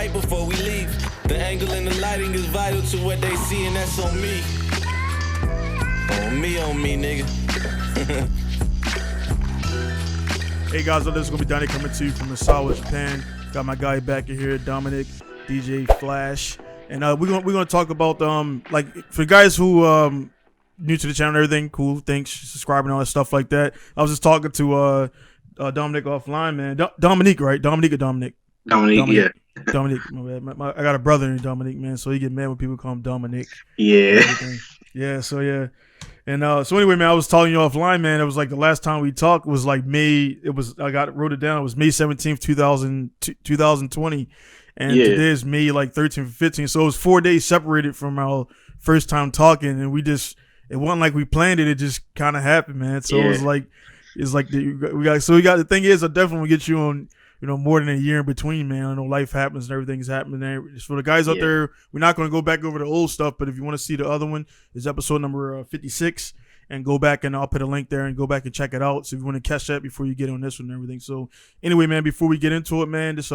right before we leave. The angle and the lighting is vital to what they see, and that's on me. On me, nigga. Hey guys, so this is gonna be Donnie coming to you from the Sawa, Japan. Got my guy back in here, Dominique, DJ Flash, and we're gonna talk about like for guys who new to the channel and everything. Cool, thanks, subscribing and all that stuff like that. I was just talking to Dominique offline, man. Dominique, right? Dominique or Dominic? Dominique, yeah. Dominique, my bad. I got a brother named Dominique, man, so he get mad when people call him Dominique. Yeah. Yeah, so yeah. And so anyway, man, I was telling you offline, man. It was like the last time we talked was like May. Wrote it down. It was May 17th, 2020. And today is May like 13th, 15th. So it was 4 days separated from our first time talking. And it wasn't like we planned it. It just kind of happened, man. So it was like, the thing is, I definitely will get you on, more than a year in between, man. I know life happens and everything's happening there. Just for the guys out there, we're not going to go back over the old stuff, but if you want to see the other one, it's episode number 56, and go back, and I'll put a link there and go back and check it out. So if you want to catch that before you get on this one and everything. So anyway, man, before we get into it, man, just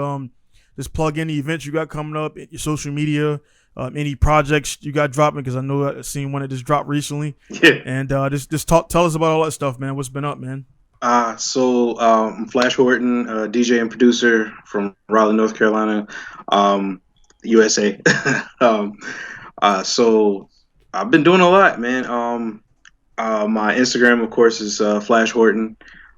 plug in the events you got coming up, your social media, any projects you got dropping, because I know I've seen one that just dropped recently. Yeah. And just tell us about all that stuff, man. What's been up, man? I'm Flash Horton, DJ and producer from Raleigh, North Carolina, USA. So I've been doing a lot, man. My Instagram, of course, is Flash Horton.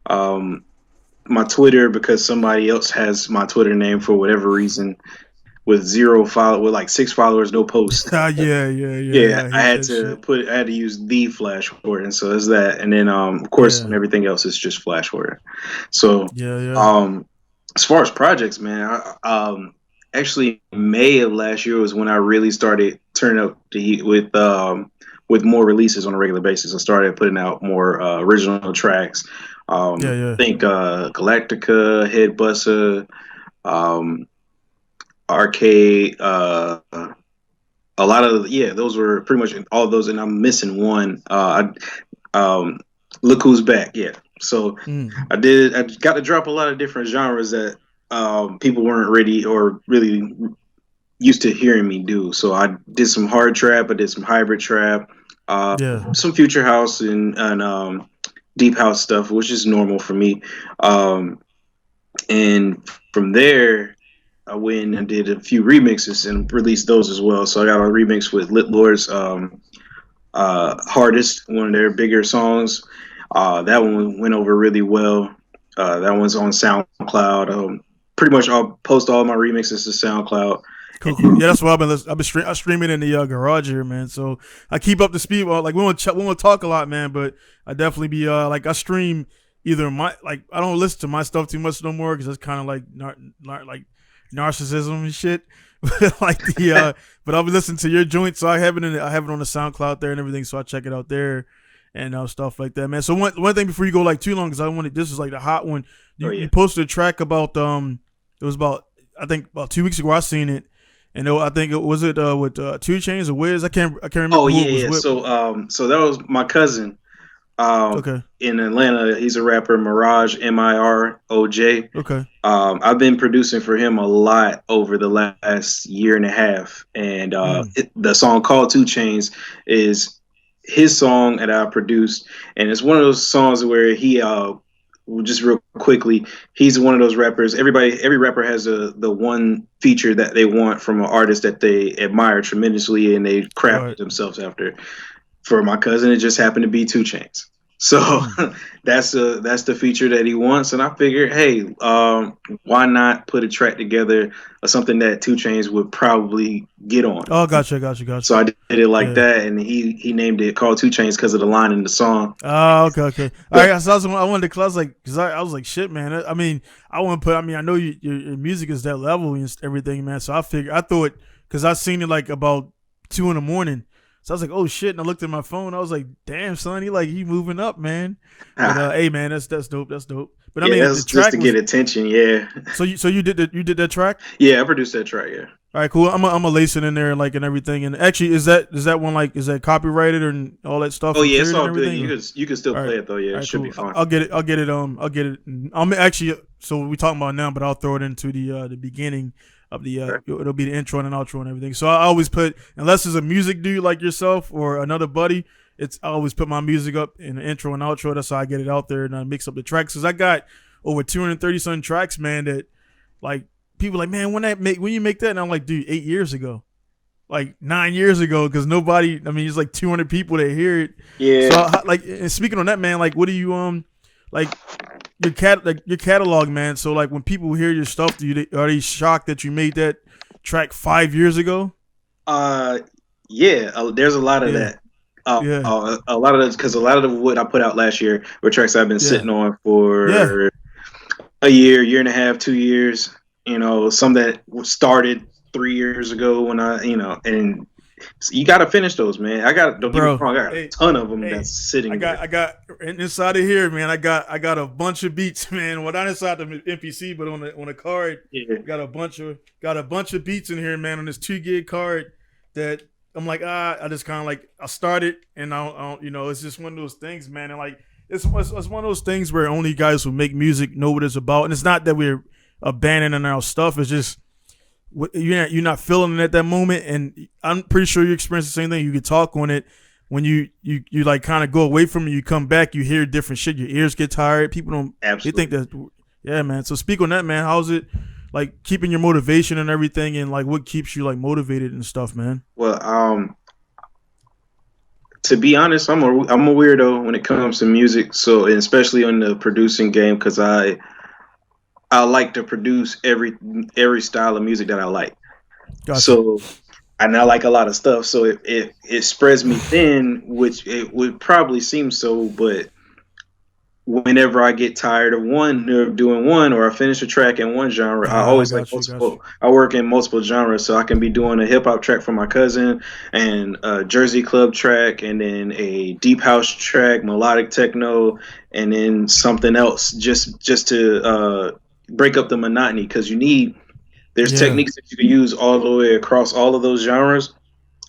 My Twitter, because somebody else has my Twitter name for whatever reason, with like 6 followers, no posts. Yeah. I had to use the Flash Horton, so there's that, and then of course everything else is just Flash Horton. So as far as projects, man, actually May of last year was when I really started turning up the heat with more releases on a regular basis. I started putting out more original tracks. I think Galactica, Head Buster, Arcade, a lot of those were pretty much all of those, and I'm missing one. Look Who's Back, So I got to drop a lot of different genres that people weren't ready or really used to hearing me do. So I did some hard trap, I did some hybrid trap, some future house and deep house stuff, which is normal for me. And from there, I went and did a few remixes and released those as well. So I got a remix with Lit Lord's Hardest, one of their bigger songs. That one went over really well. That one's on SoundCloud. Pretty much I'll post all my remixes to SoundCloud. Cool. Yeah, that's what I've been streaming in the garage here, man. So I keep up to speed. Well, like we won't talk a lot, man, but I definitely be like I stream either I don't listen to my stuff too much no more because it's kind of like not like narcissism and shit. But I'll be listening to your joint, so I have it on the SoundCloud there and everything, so I check it out there and stuff like that, man. So one thing before you go like too long, because this is like the hot one. You posted a track about it was about 2 weeks ago I seen it, and I think it was with 2 Chainz or Wiz. I can't remember. Oh yeah. So that was my cousin. In Atlanta, he's a rapper, Miroj, Miroj. Okay. I've been producing for him a lot over the last year and a half, and the song called 2 Chainz is his song that I produced, and it's one of those songs where he just real quickly, he's one of those rappers. Every rapper has the one feature that they want from an artist that they admire tremendously, and they craft themselves after. For my cousin, it just happened to be 2 Chainz. So that's the feature that he wants, and I figured, hey, why not put a track together of something that 2 Chainz would probably get on? Oh, gotcha. So I did it like that, and he named it called 2 Chainz because of the line in the song. Oh, okay. All right, so I wanted to, I was like, shit, man. I mean, I want to put. I mean, I know your music is that level and everything, man. So I thought, because I seen it like about 2 a.m. So I was like, oh shit, and I looked at my phone. I was like, damn, son, he moving up, man. But hey, man, that's dope. That's dope. But I mean, that's the track just to get attention, yeah. So you did that track? Yeah, I produced that track, yeah. All right, cool. I'm a lace it in there and everything. And actually, is that one is that copyrighted and all that stuff? Oh yeah, it's all good. You can still play it though. Yeah, it should be fine. I'll get it. I'm actually. So we talking about now, but I'll throw it into the beginning of the it'll be the intro and an outro and everything. So I always put, unless it's a music dude like yourself or another buddy, I always put my music up in the intro and outro. That's how I get it out there, and I mix up the tracks. Cause I got over 230 some tracks, man. That like people like, man, when you make that, and I'm like, dude, 8 years ago, like 9 years ago, because nobody. I mean, it's like 200 people that hear it. Yeah. So like, and speaking on that, man, like, what do you like your catalog, man? So like, when people hear your stuff, are they shocked that you made that track 5 years ago? Yeah. There's a lot of that. A lot of those, because a lot of what I put out last year were tracks I've been sitting on for a year and a half, 2 years. You know, some that started 3 years ago when and you got to finish those, man. Don't get me wrong, I got a ton of them that's sitting. I got inside of here, man. I got a bunch of beats, man. Well, not inside the MPC, but on a card. Yeah. Got a bunch of beats in here, man. On this 2 gig card that. I'm like, I just kind of like, I started and I don't, it's just one of those things, man. And like, it's one of those things where only guys who make music know what it's about. And it's not that we're abandoning our stuff. It's just, you're not feeling it at that moment. And I'm pretty sure you experience the same thing. You could talk on it when you like kind of go away from it. You come back, you hear different shit. Your ears get tired. People don't, Absolutely. They think that, yeah, man. So speak on that, man. How's it? Like keeping your motivation and everything, and like what keeps you like motivated and stuff, man. Well, to be honest, I'm a weirdo when it comes to music. So, and especially on the producing game, because I like to produce every style of music that I like. Gotcha. So, and I like a lot of stuff. So it spreads me thin, which it would probably seem so, but. Whenever I get tired of doing one, or I finish a track in one genre, I always like multiple. I work in multiple genres, so I can be doing a hip hop track for my cousin, and a Jersey club track, and then a deep house track, melodic techno, and then something else just to break up the monotony. Because there's techniques that you can use all the way across all of those genres.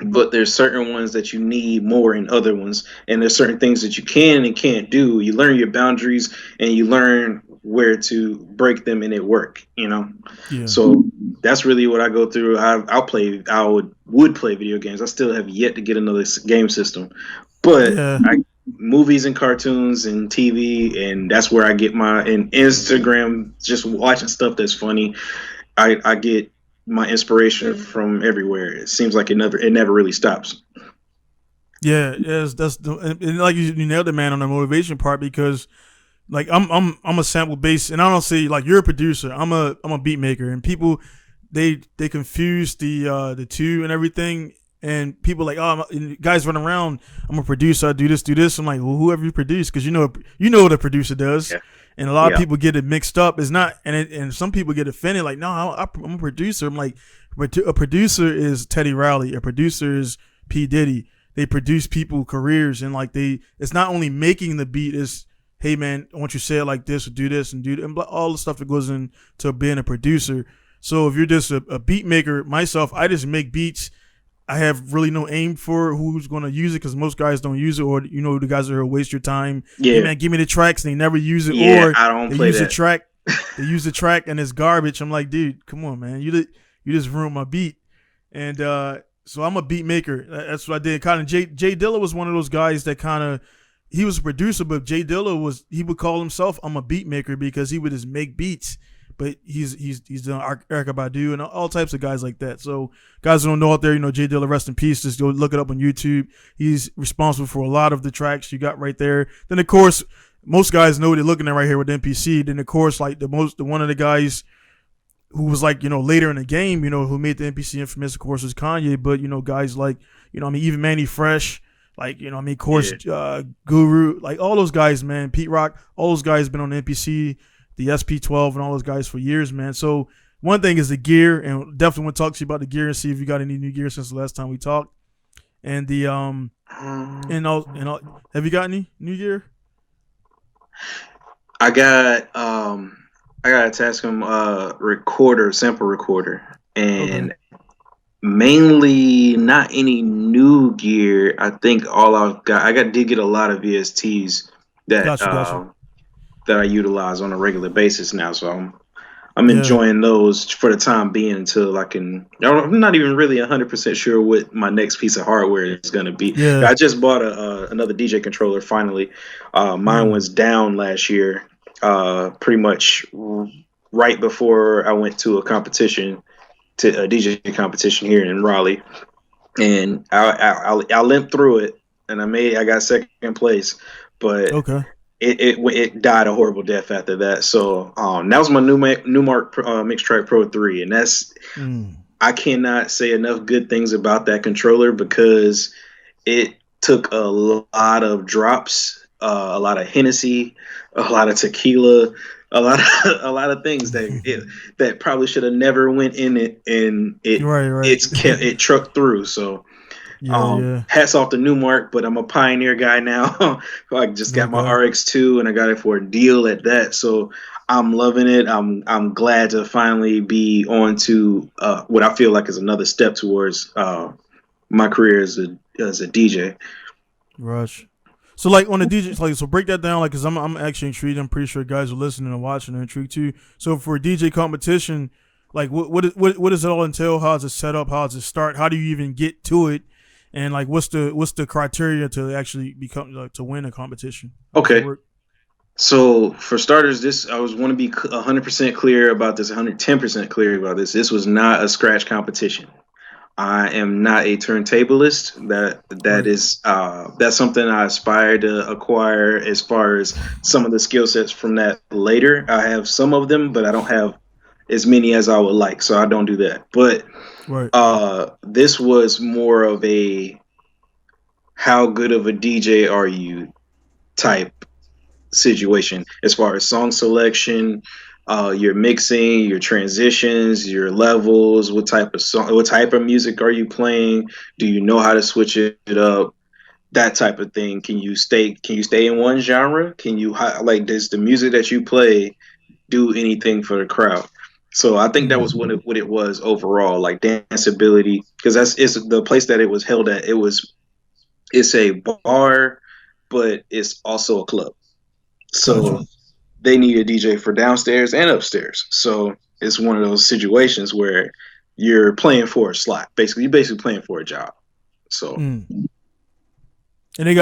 But there's certain ones that you need more in other ones, and there's certain things that you can and can't do. You learn your boundaries, and you learn where to break them, and it work. So that's really what I go through. I would play video games. I still have yet to get another game system, but movies and cartoons and TV, and that's where I get and Instagram. Just watching stuff that's funny, I get my inspiration from everywhere. It seems like it never really stops. Yeah, yes, and like you nailed it, man, on the motivation part, because like I'm a sample based, and I don't say like you're a producer. I'm a beat maker, and people they confuse the two and everything, and people like, guys run around, I'm a producer, I do this. I'm like, well, whoever you produce, because you know what a producer does. Yeah. And a lot of people get it mixed up. It's not, and some people get offended. Like, no, I'm a producer. I'm like, a producer is Teddy Riley. A producer is P. Diddy. They produce people careers, and like it's not only making the beat. It's, hey man, I want you to say it like this, or do this, and do that, and all the stuff that goes into being a producer. So if you're just a beat maker, myself, I just make beats. I have really no aim for who's going to use it, because most guys don't use it, or the guys that will waste your time. Yeah, hey man, give me the tracks, and they never use it, or I don't they play use that. the track. They use the track and it's garbage. I'm like, dude, come on, man, you just ruined my beat. And so I'm a beat maker. That's what I did. Kind of Jay Dilla was one of those guys that kind of, he was a producer, but Jay Dilla he would call himself, I'm a beat maker, because he would just make beats. But he's done Erykah Badu and all types of guys like that. So guys who don't know out there, Jay Dilla, rest in peace. Just go look it up on YouTube. He's responsible for a lot of the tracks you got right there. Then of course, most guys know they're looking at right here with MPC. Then of course, like the one of the guys who was like, later in the game, who made the MPC infamous, of course, was Kanye. But guys like, even Manny Fresh, like, of course, Guru, like all those guys, man, Pete Rock, all those guys been on the MPC, the SP12 and all those guys for years, man. So one thing is the gear, and definitely want to talk to you about the gear and see if you got any new gear since the last time we talked. And the have you got any new gear? I got a Tascam sample recorder, and mainly not any new gear. I think did get a lot of VSTs that Gotcha. that I utilize on a regular basis now. So I'm enjoying those for the time being until I can. I'm not even really 100% sure what my next piece of hardware is going to be. Yeah. I just bought another DJ controller finally. Mine was down last year, pretty much right before I went to a DJ competition here in Raleigh, and I limped through it, and I got second place, but Okay. It died a horrible death after that. So that was my Numark Mixtrack Pro 3, and that's I cannot say enough good things about that controller because it took a lot of drops, a lot of Hennessy, a lot of tequila, a lot of things that probably should have never went in it, and it trucked through. So. Hats off to Newmark, but I'm a Pioneer guy now. I just got my RX2 and I got it for a deal at that. So I'm loving it. I'm glad to finally be on to what I feel like is another step towards my career as a DJ. Rush. So like on the DJ, like so break that down, like because I'm actually intrigued. I'm pretty sure guys are listening and watching are intrigued too. So for a DJ competition, like what does it all entail? How does it set up? How does it start? How do you even get to it? And like, what's the criteria to actually become to win a competition? Okay. So for starters, I want to be 100% clear about this, 110% clear about this. This was not a scratch competition. I am not a turntablist. That's something I aspire to acquire as far as some of the skill sets from that later. I have some of them, but I don't have as many as I would like, so I don't do that. But this was more of a how good of a DJ are you type situation as far as song selection, your mixing, your transitions, your levels, what type of music are you playing? Do you know how to switch it up? That type of thing. Can you stay in one genre? Does the music that you play do anything for the crowd? So I think that was what it was overall, like danceability, because it's the place that it was held at. It's a bar, but it's also a club. So they need a DJ for downstairs and upstairs. So it's one of those situations where you're playing for a slot. You're basically playing for a job. So. And they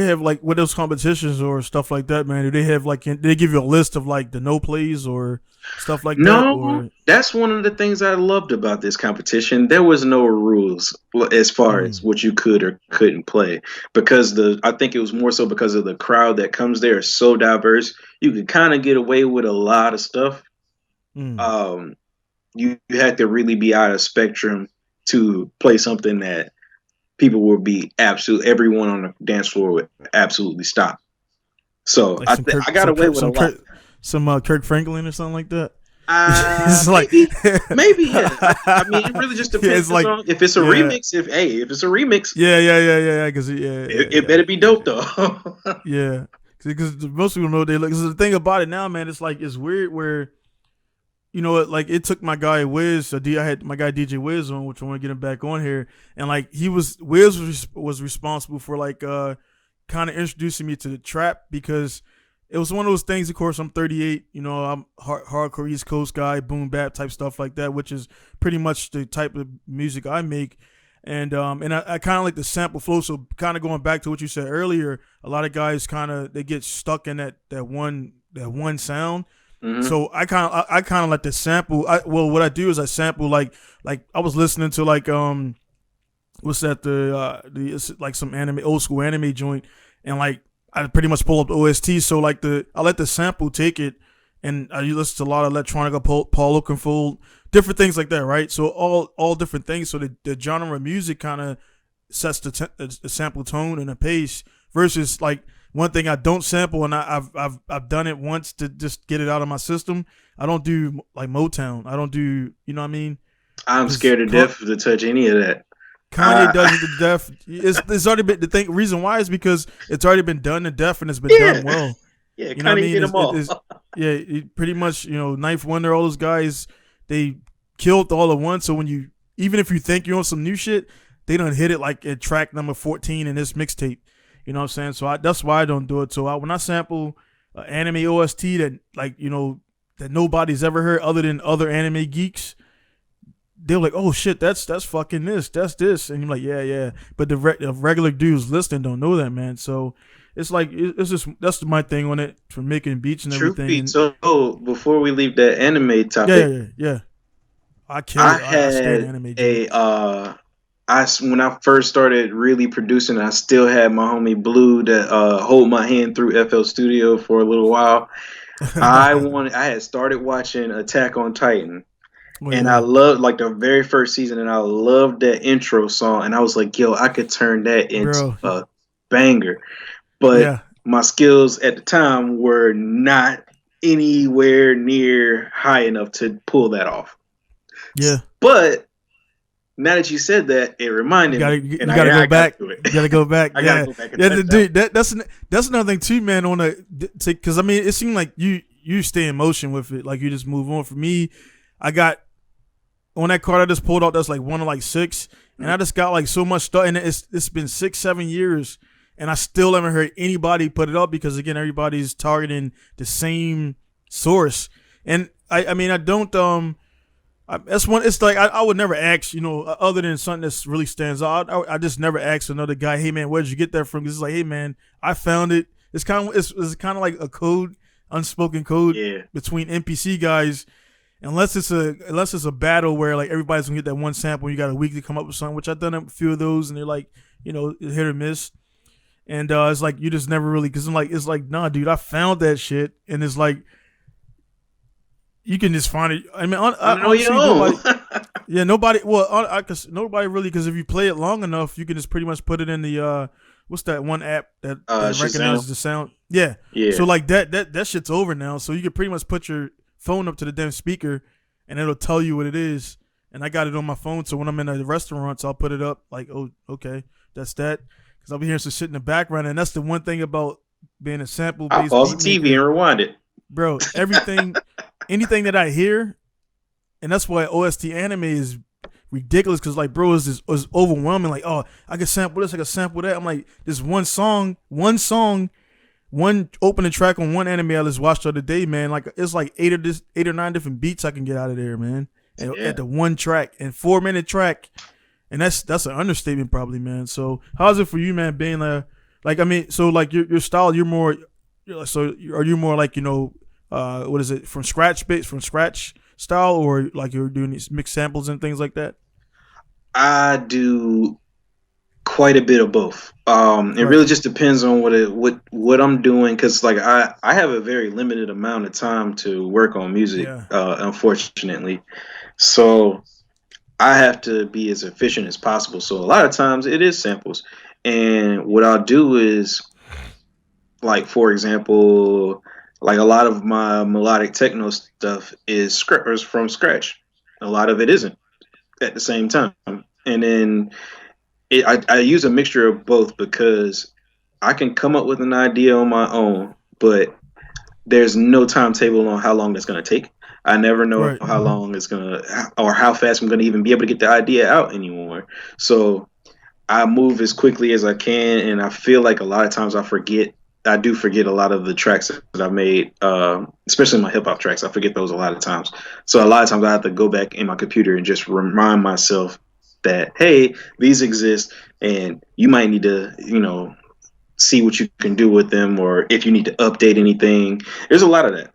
have like with those competitions or stuff like that, man. Do they have like they give you a list of like the no plays or stuff like that? No, that's one of the things I loved about this competition. There was no rules as far as what you could or couldn't play because I think it was more so because of the crowd that comes there is so diverse. You could kind of get away with a lot of stuff. You had to really be out of spectrum to play something that people would be everyone on the dance floor would absolutely stop. So like I got away with a lot. Some Kirk Franklin or something like that. It's like maybe yeah. I mean, it really just depends on if it's a remix. If it's a remix, yeah. Because it better be dope though. Yeah, because most people know they look. Because the thing about it now, man, it's like it's weird where. You know what? Like it took my guy Wiz. I had my guy DJ Wiz on, which I want to get him back on here. And like Wiz was responsible for like kind of introducing me to the trap because it was one of those things. Of course, I'm 38. You know, I'm hardcore East Coast guy, boom bap type stuff like that, which is pretty much the type of music I make. And I kind of like the sample flow. So kind of going back to what you said earlier, a lot of guys they get stuck in that one sound. Mm-hmm. So I kind of like the sample. What I do is I sample like I was listening to like what's that the like some old school anime joint, and like I pretty much pull up the OST. So like I let the sample take it, and I listen to a lot of electronica, Paul Oakenfold, different things like that, right? So all different things. So the genre of music kind of sets the sample tone and the pace versus like. One thing I don't sample, and I've done it once to just get it out of my system. I don't do like Motown. I don't do, you know what I mean? I'm scared to death to touch any of that. Kanye does it to death. It's already been the reason why is because it's already been done to death and it's been done well. Yeah, you know what I mean? Get them all. Pretty much, Ninth Wonder, all those guys, they killed all at once. So even if you think you're on some new shit, they don't hit it like at track number 14 in this mixtape. You know what I'm saying? So that's why I don't do it. So when I sample anime OST that that nobody's ever heard other than other anime geeks, they're like, oh shit, that's fucking that's this, and you're like, yeah, but the regular dudes listening don't know that, man. So it's like it's just that's my thing on it for making beats and Truth everything. be told, before we leave that anime topic, yeah. I had anime. When I first started really producing, I still had my homie Blue that hold my hand through FL Studio for a little while. I had started watching Attack on Titan. And I loved like the very first season, and I loved that intro song. And I was like, yo, I could turn that into a banger. But my skills at the time were not anywhere near high enough to pull that off. Yeah. But now that you said that, it reminded me. You gotta go back. You gotta go back. I gotta go back. Dude, that's another thing too, man. Because I mean, it seemed like you stay in motion with it, like you just move on. For me, I got on that card I just pulled out. That's like 1 of like 6, and I just got like so much stuff. And it's been 6-7 years, and I still haven't heard anybody put it up because again, everybody's targeting the same source. And I mean, I don't that's one. It's like I would never ask, other than something that's really stands out. I just never ask another guy, hey man, where'd you get that from? Because it's like, hey man, I found it. It's kind of like a code, unspoken code between NPC guys. Unless it's a battle where like everybody's gonna get that one sample, and you got a week to come up with something. Which I've done a few of those, and they're like, hit or miss. And it's like you just never really, because it's like nah, dude, I found that shit, and it's like. You can just find it. I mean, nobody. Well, cause nobody really. Because if you play it long enough, you can just pretty much put it in the what's that one app that recognizes the sound? Yeah. So like that shit's over now. So you can pretty much put your phone up to the damn speaker, and it'll tell you what it is. And I got it on my phone, so when I'm in a restaurant, so I'll put it up. Like, oh, okay, that's that. Because I'll be hearing some shit in the background, and that's the one thing about being a sample based. I'll pause the TV and rewind it. Bro, anything that I hear, and that's why OST anime is ridiculous, because like, bro, it's overwhelming. Like, oh, I can sample this, I can sample that. I'm like, this one song, one opening track on one anime I just watched the other day, man. Like, it's like 8 or 9 different beats I can get out of there, man. And at the one track, and 4-minute track, and that's an understatement probably, man. So how's it for you, man? Being like, I mean, so like your style, you're more. So are you more like what is it, from scratch style, or like you're doing these mixed samples and things like that? I do quite a bit of both. It really just depends on what I'm doing, because like I have a very limited amount of time to work on music, unfortunately. So I have to be as efficient as possible. So a lot of times it is samples, and what I'll do is, like, for example, like a lot of my melodic techno stuff is from scratch. A lot of it isn't at the same time. And then I use a mixture of both, because I can come up with an idea on my own, but there's no timetable on how long that's going to take. I never know how long it's going to, or how fast I'm going to even be able to get the idea out anymore. So I move as quickly as I can, and I feel like a lot of times I do forget a lot of the tracks that I've made, especially my hip hop tracks. I forget those a lot of times. So a lot of times I have to go back in my computer and just remind myself that, hey, these exist, and you might need to, see what you can do with them, or if you need to update anything. There's a lot of that.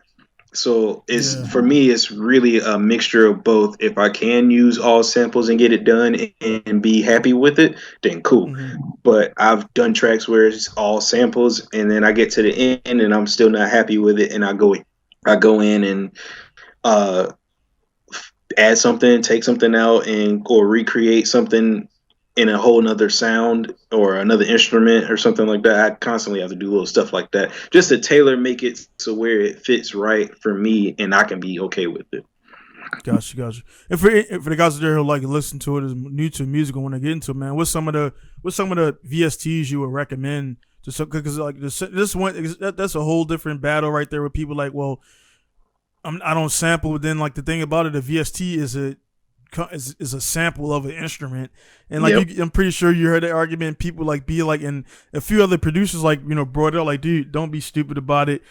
So for me, it's really a mixture of both. If I can use all samples and get it done and be happy with it, then cool. Mm-hmm. But I've done tracks where it's all samples, and then I get to the end and I'm still not happy with it, and I go in and add something, take something out, or recreate something in a whole nother sound or another instrument or something like that. I constantly have to do little stuff like that just to tailor make it so where it fits right for me and I can be okay with it. Gotcha. And for the guys out there who like listen to it, is new to music and want to get into it, man, what's some of the VSTs you would recommend? Just because like this one, that's a whole different battle right there with people like, well, I don't sample. But then like the thing about it, a VST is a sample of an instrument, and like I'm pretty sure you heard that argument. People like be like, and a few other producers like brought it up like, dude, don't be stupid about it.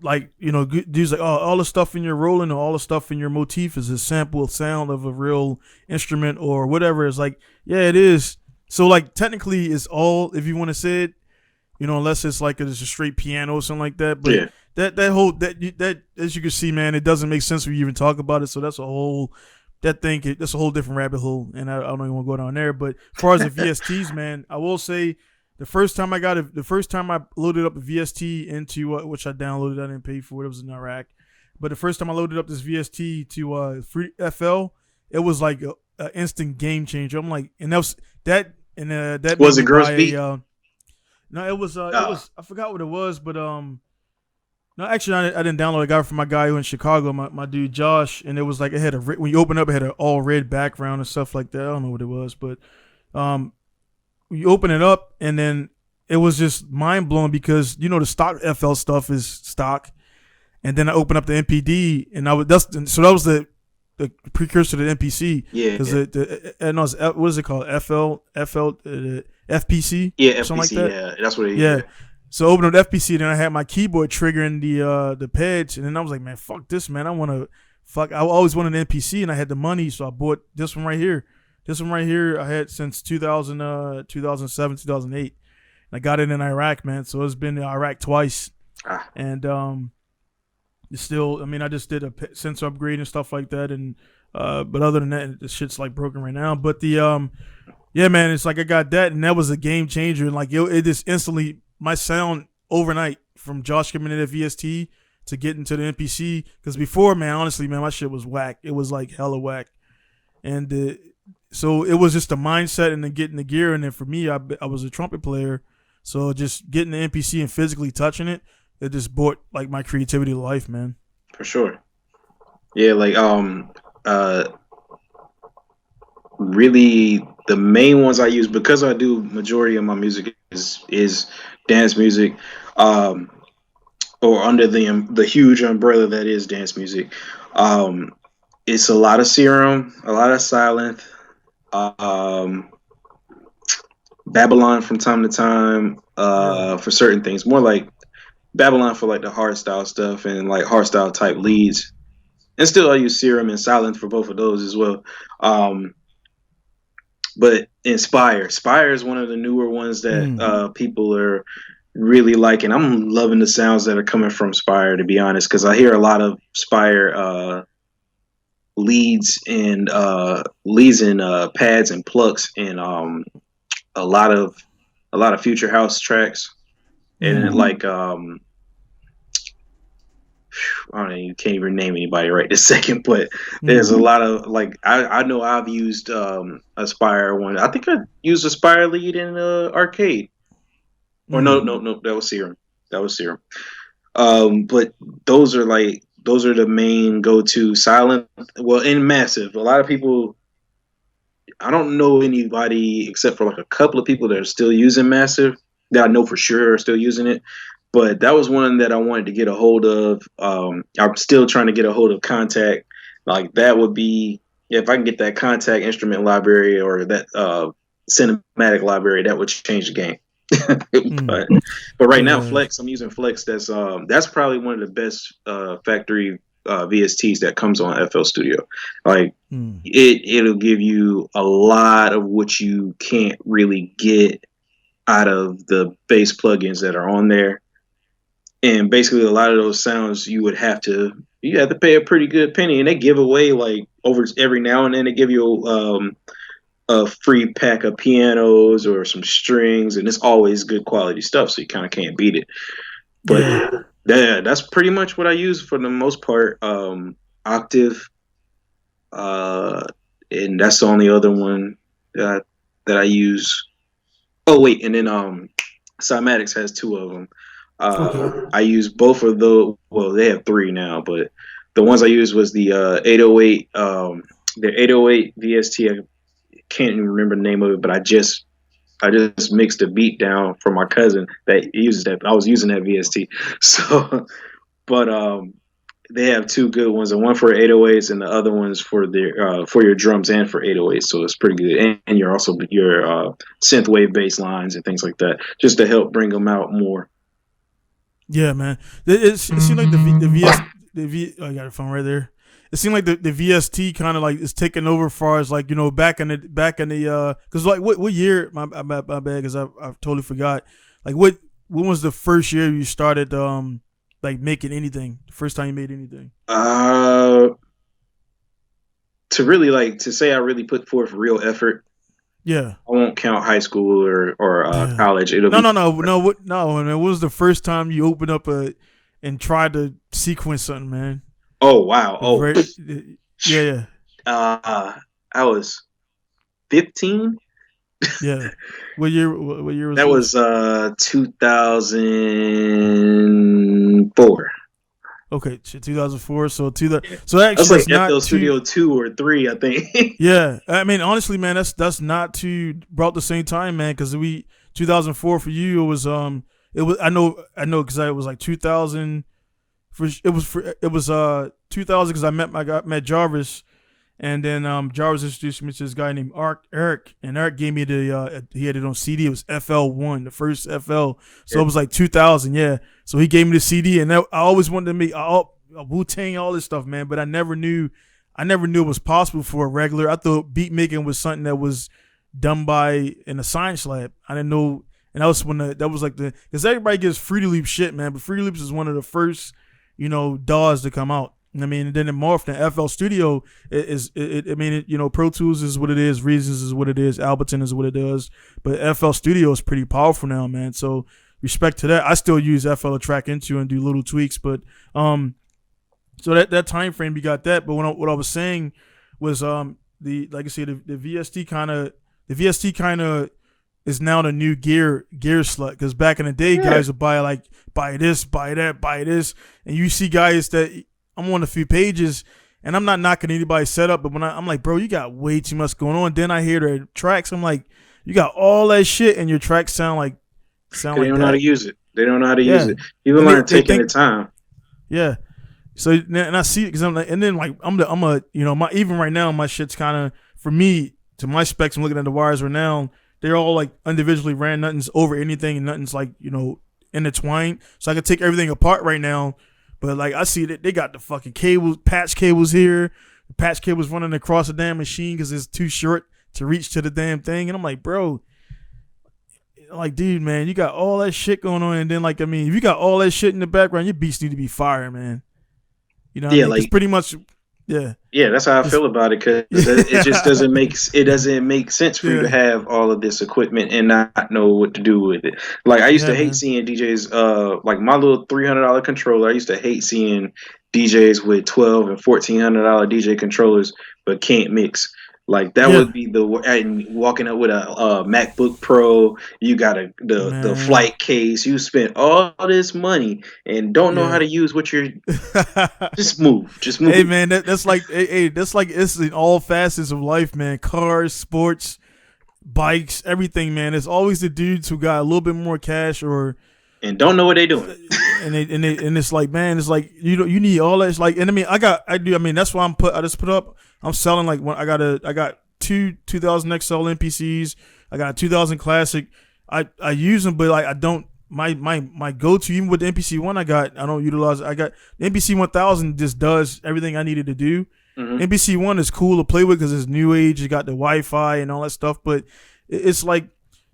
like, you know, dudes like, oh, all the stuff in your rolling or all the stuff in your motif is a sample sound of a real instrument or whatever. It's like, yeah, it is. So like technically it's all, if you want to say it, you know, unless it's like it's a straight piano or something like that. But Yeah. that as you can see, man, it doesn't make sense when you even talk about it. So that's a whole that's a whole different rabbit hole, and I don't even want to go down there. But as far as the VSTs, man, I will say the first time I loaded up a VST into which I downloaded, I didn't pay for it. It was in Iraq, but the first time I loaded up this VST to free FL, it was like a instant game changer. I'm like, and that Was it Girls Beat? No, it was I forgot what it was, but no, actually I didn't download it. I got it from my guy who in Chicago, my dude Josh, and it was like it had when you open up, it had an all red background and stuff like that. I don't know what it was, but you open it up and then it was just mind blowing because you know the stock FL stuff is stock, and then I opened up the MPD and that was the precursor to the MPC. Yeah, because what is it called? FPC. Yeah, FPC. Something like that. Yeah, that's what it is. Yeah. So I opened up FPC, then I had my keyboard triggering the pads, and then I was like, man, fuck this, man. I always wanted an MPC, and I had the money, so I bought this one right here. This one right here I had since 2007, 2008. And I got it in Iraq, man. So it's been in Iraq twice. And it's still, I mean, I just did a sensor upgrade and stuff like that, and but other than that, the shit's like broken right now. But yeah, man, it's like I got that, and that was a game changer. And like it just instantly, my sound overnight from Josh coming in at VST to getting to the MPC. Because before, man, honestly, man, my shit was whack. It was like hella whack. And so it was just the mindset and then getting the gear. And then for me, I was a trumpet player. So just getting the MPC and physically touching it, it just brought like my creativity to life, man. For sure. Yeah, like really the main ones I use, because I do majority of my music is dance music, or under the huge umbrella that is dance music. It's a lot of Serum, a lot of Silent, Babylon from time to time, for certain things. More like Babylon for like the hardstyle stuff and like hardstyle type leads. And still I use Serum and Silent for both of those as well. But Inspire is one of the newer ones that people are really liking. I'm loving the sounds that are coming from Spire, to be honest, because I hear a lot of Spire leads and pads and plucks and a lot of future house tracks and like I don't know, you can't even name anybody right this second, but there's a lot of like I know I've used Aspire one. I think I used Aspire lead in Arcade. Or no, that was Serum. But those are the main go-to. Silent, well, in Massive, a lot of people, I don't know anybody except for like a couple of people that are still using Massive that I know for sure are still using it. But that was one that I wanted to get a hold of. I'm still trying to get a hold of Contact. Like that would be, if I can get that Contact instrument library or that cinematic library, that would change the game. but right now, Flex, I'm using Flex. That's probably one of the best factory VSTs that comes on FL Studio. Like it'll give you a lot of what you can't really get out of the bass plugins that are on there. And basically, a lot of those sounds you have to pay a pretty good penny, and they give away like over every now and then they give you a free pack of pianos or some strings, and it's always good quality stuff, so you kind of can't beat it. But that's pretty much what I use for the most part. Octave, and that's the only other one that I use. Oh wait, and then Cymatics has two of them. I use both of those. Well, they have three now, but the ones I used was the 808, the 808 VST. I can't even remember the name of it, but I just mixed a beat down for my cousin that uses that. I was using that VST, so but they have two good ones. The one for 808s and the other one's for your drums and for 808s. So it's pretty good, and you're also your synthwave bass lines and things like that, just to help bring them out more. Yeah, man. It seemed like I got a phone right there. It seemed like the VST kind of like is taking over as far as like, you know, back in the because like what year, my bad, because I totally forgot. Like when was the first year you started like making anything? The first time you made anything? To really like to say I really put forth real effort. Yeah. I won't count high school or Yeah. college. It'll No. Man, what was the first time you opened up and tried to sequence something, man? Oh wow! Oh, yeah. I was 15. Yeah. What year was that? This? Was 2004. Okay, 2004. So so actually that's like not FL Studio 2 or 3, I think. Yeah, I mean honestly, man, that's not too about the same time, man. Because 2004 for you, it was I know because it was like 2000. It was 2000 because I met Jarvis, and then Jarvis introduced me to this guy named Eric, and Eric gave me he had it on CD. It was FL1, the first FL. So it was like 2000, yeah. So he gave me the CD, and I always wanted to make Wu-Tang, all this stuff, man. But I never knew it was possible for a regular. I thought beat making was something that was done in a science lab. I didn't know, and that was because everybody gives Fruity Loops shit, man. But Fruity Loops is one of the first, you know, DAWs to come out. I mean, and then it morphed. And FL Studio Pro Tools is what it is, Reasons is what it is, Ableton is what it does. But FL Studio is pretty powerful now, man. So respect to that. I still use FL to track into and do little tweaks, but so that time frame you got that. But what I was saying was like I said, the VST kind of is now the new gear slut, because back in the day, guys would buy this, buy that, buy this, and you see guys that I'm on a few pages, and I'm not knocking anybody's setup, but when I'm like, bro, you got way too much going on. Then I hear their tracks, I'm like, you got all that shit, and your tracks sound like they don't know how to use it. They don't know how to use it. People aren't taking the time. Yeah. So and I see it because I'm like, and then like I'm a you know my even right now my shit's kind of, for me, to my specs. I'm looking at the wires right now. They're all like individually ran. Nothing's over anything, and nothing's like, you know, intertwined. So I can take everything apart right now. But like I see that they got the fucking patch cables here. The patch cables running across the damn machine because it's too short to reach to the damn thing. And I'm like, bro, like, dude, man, you got all that shit going on, and then like, I mean, if you got all that shit in the background, your beats need to be fire, man. You know, what I mean? Like, pretty much, yeah. Yeah, that's how I feel about it, because it just doesn't make sense for you to have all of this equipment and not know what to do with it. Like, I used to hate seeing DJs, like my little $300 controller. I used to hate seeing DJs with $1,200 and $1,400 DJ controllers but can't mix. Like that would be and walking up with a MacBook Pro. You got the flight case. You spent all this money and don't know how to use what you're. Just move. Hey man, that's like it's in all facets of life, man. Cars, sports, bikes, everything, man. It's always the dudes who got a little bit more cash and don't know what they're doing. and it's like, man, it's like you need all that. It's like, and I mean that's why I just put up. I'm selling like I got two 2000 XL MPCs. I got a 2000 Classic. I use them, but like I don't. My go to, even with the MPC one I don't utilize it. I got the MPC 1000 just does everything I needed to do. Mm-hmm. MPC one is cool to play with because it's new age. You got the Wi-Fi and all that stuff, but it's like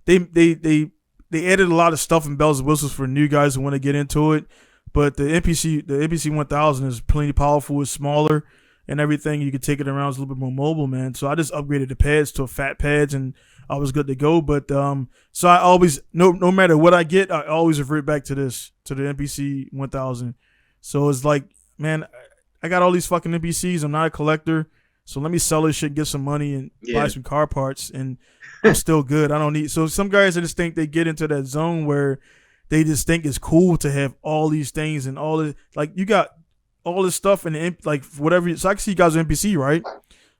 they added a lot of stuff and bells and whistles for new guys who want to get into it. But the MPC 1000 is plenty powerful. It's smaller and everything. You can take it around. It's a little bit more mobile, man. So I just upgraded the pads to fat pads, and I was good to go. But so I always, no matter what I get, I always revert back to the MPC 1000. So it's like, man, I got all these fucking MPCs. I'm not a collector, so let me sell this shit, get some money, and buy some car parts, and I'm still good. I don't need. So some guys, I just think they get into that zone where they just think it's cool to have all these things and all this. Like, you got all this stuff and like whatever. So I can see you guys on MPC, right?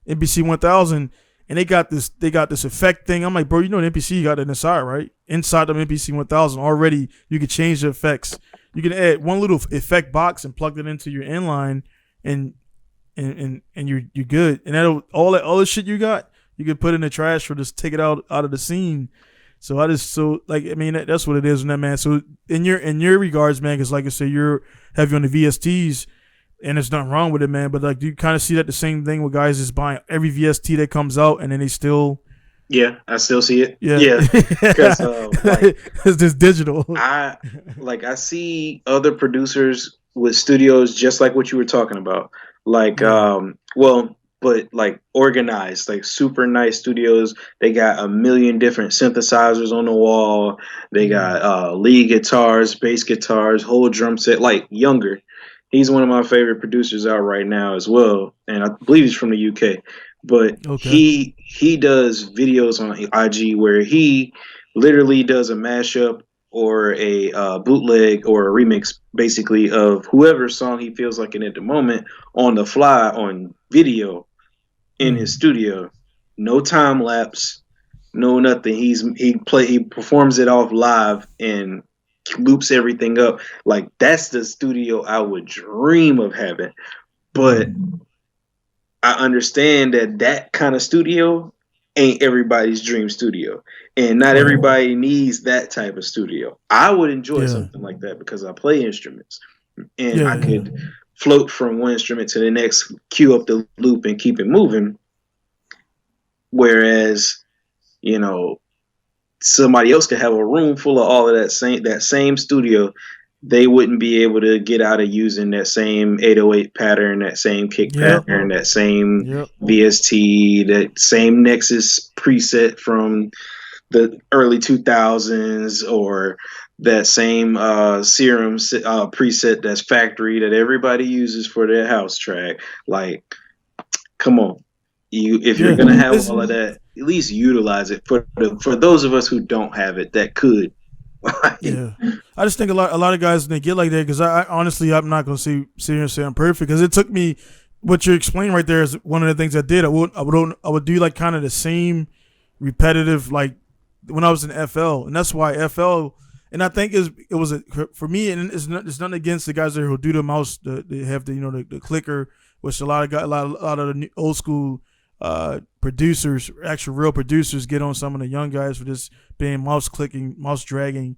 MPC 1000, and they got this effect thing. I'm like, bro, you know, the MPC got it inside, right? Inside the MPC 1000 already, you can change the effects. You can add one little effect box and plug it into your inline, and you're good. And that all that other shit you got, you can put in the trash or just take it out of the scene. So I just that's what it is, man. So in your regards, man, because like I said, you're heavy on the VSTs, and there's nothing wrong with it, man. But like, do you kind of see that the same thing with guys just buying every VST that comes out, and then they still? Yeah, I still see it. Yeah, because it's just digital. I see other producers with studios just like what you were talking about, like but like organized, like super nice studios. They got a million different synthesizers on the wall. They got lead guitars, bass guitars, whole drum set. Like Younger, he's one of my favorite producers out right now as well, and I believe he's from the UK. But he does videos on IG where he literally does a mashup or a bootleg or a remix, basically, of whoever song he feels like at the moment on the fly on video in his studio. No time lapse, no nothing. He performs it off live and loops everything up. Like, that's the studio I would dream of having. But I understand that kind of studio ain't everybody's dream studio, and not everybody needs that type of studio. I would enjoy something like that because I play instruments, and I could float from one instrument to the next, cue up the loop, and keep it moving. Whereas, somebody else could have a room full of all of that same studio. They wouldn't be able to get out of using that same 808 pattern, that same kick pattern, that same VST, that same Nexus preset from the early 2000s, or that same Serum preset that's factory that everybody uses for their house track. Like, come on. If you're going to have all of that, at least utilize it for those of us who don't have it that could. I just think a lot of guys, when they get like that, because I honestly, I'm not going to sit here and say I'm perfect, because it took me, what you're explaining right there is one of the things I did. I would do like kind of the same repetitive, like when I was in FL, and that's why FL, and I think for me, and it's nothing against the guys there who do the mouse, they have the clicker, which a lot of the old school producers, actual real producers, get on some of the young guys for just being mouse clicking, mouse dragging,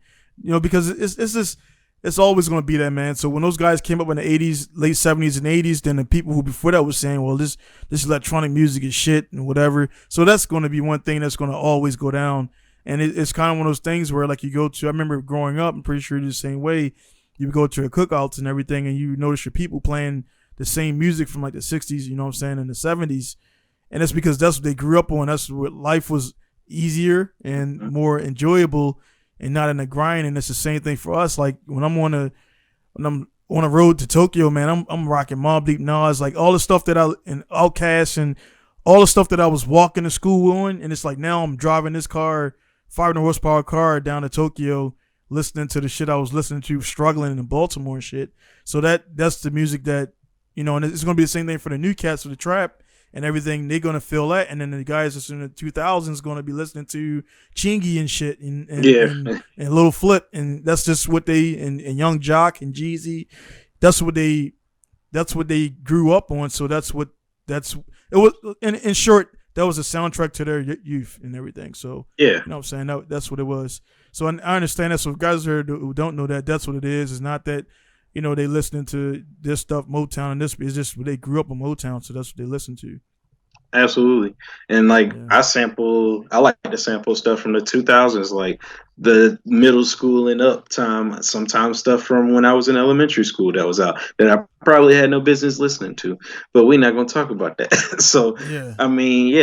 because it's always going to be that, man. So when those guys came up in the 80s, late 70s and 80s, then the people who before that was saying, well, this electronic music is shit and whatever. So that's going to be one thing that's going to always go down. And it's kind of one of those things where, like, I remember growing up, I'm pretty sure the same way, you go to a cookouts and everything, and you notice your people playing the same music from like the 60s, and the 70s. And it's because that's what they grew up on. That's what life was easier and more enjoyable and not in the grind. And it's the same thing for us. Like when I'm on a road to Tokyo, man, I'm rocking Mobb Deep, Nas, like all the stuff that and Outkast and all the stuff that I was walking to school on. And it's like now I'm driving this car, 500 horsepower car down to Tokyo, listening to the shit I was listening to, struggling in Baltimore and shit. So that's the music that, and it's going to be the same thing for the new cats for the trap and everything. They're going to feel that. And then the guys that's in the 2000s going to be listening to Chingy and shit and Lil Flip. And that's just what and Young Jock and Jeezy. That's what they grew up on. So it was, in short, that was a soundtrack to their youth and everything. So, you know what I'm saying? That's what it was. So I understand that. So if guys who don't know that, that's what it is. It's not that, they listening to this stuff, Motown, and this is just they grew up on Motown, so that's what they listen to. Absolutely. And I like to sample stuff from the 2000s, like the middle school and up time, sometimes stuff from when I was in elementary school that was out that I probably had no business listening to, but we're not going to talk about that. So, I mean,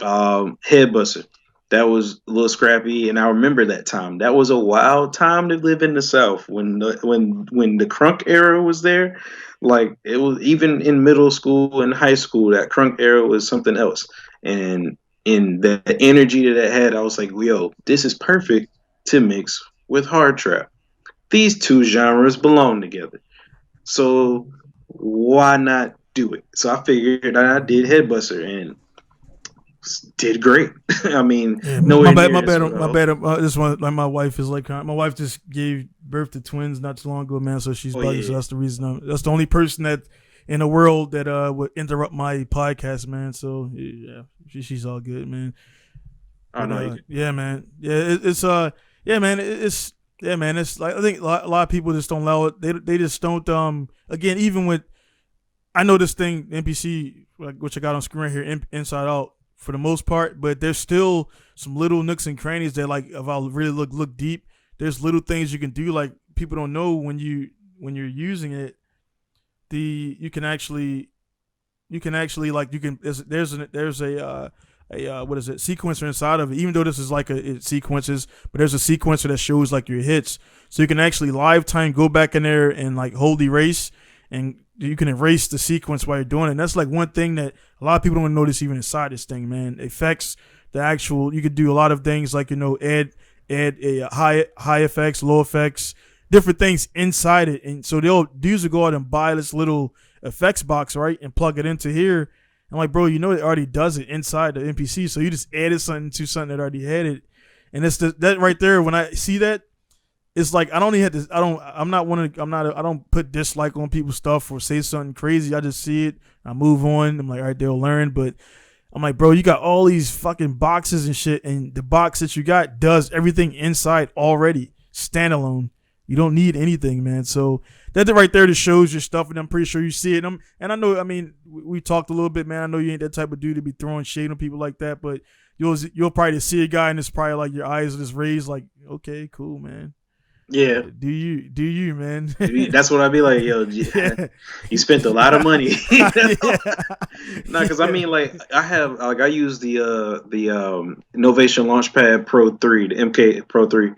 Headbuster. That was a little scrappy, and I remember that time. That was a wild time to live in the South when the crunk era was there. Like, it was even in middle school and high school, that crunk era was something else. And in the energy that it had, I was like, yo, this is perfect to mix with hard trap. These two genres belong together. So why not do it? So I figured I did Headbuster and did great. I mean, my bad. This one, like my wife is like, my wife just gave birth to twins not too long ago, man. So she's bugging. So that's the reason. That's the only person that in the world that would interrupt my podcast, man. So yeah, she's all good, man. Oh no, yeah, man. Yeah, it's yeah, man. It's yeah, man. It's like I think a lot of people just don't allow it. They just don't. Again, even with I know this thing NPC, like, which I got on screen right here, Inside Out, for the most part, but there's still some little nooks and crannies that, like, if I really look deep, there's little things you can do. Like, people don't know when you're using it, you can actually like, you can there's a what is it, sequencer inside of it. Even though this is like it sequences, but there's a sequencer that shows like your hits, so you can actually live time go back in there and like hold erase, and you can erase the sequence while you're doing it. And that's like one thing that a lot of people don't notice even inside this thing, man. Effects, the actual, you could do a lot of things like, add a high effects, low effects, different things inside it. And so dudes will go out and buy this little effects box, right, and plug it into here. I'm like, bro, it already does it inside the NPC, so you just added something to something that already had it. And it's that right there. When I see that, it's like I don't put dislike on people's stuff or say something crazy. I just see it, I move on. I'm like, all right, they'll learn. But I'm like, bro, you got all these fucking boxes and shit, and the box that you got does everything inside already, standalone. You don't need anything, man. So that right there just shows your stuff, and I'm pretty sure you see it. And I know, I mean, we talked a little bit, man. I know you ain't that type of dude to be throwing shade on people like that, but you'll probably see a guy and it's probably like your eyes are just raised, like, okay, cool, man. Yeah. Do you, man? That's what I'd be like, yo, yeah. You spent a lot of money. No, because I mean, like, I use the Novation Launchpad Pro 3, the MK Pro 3.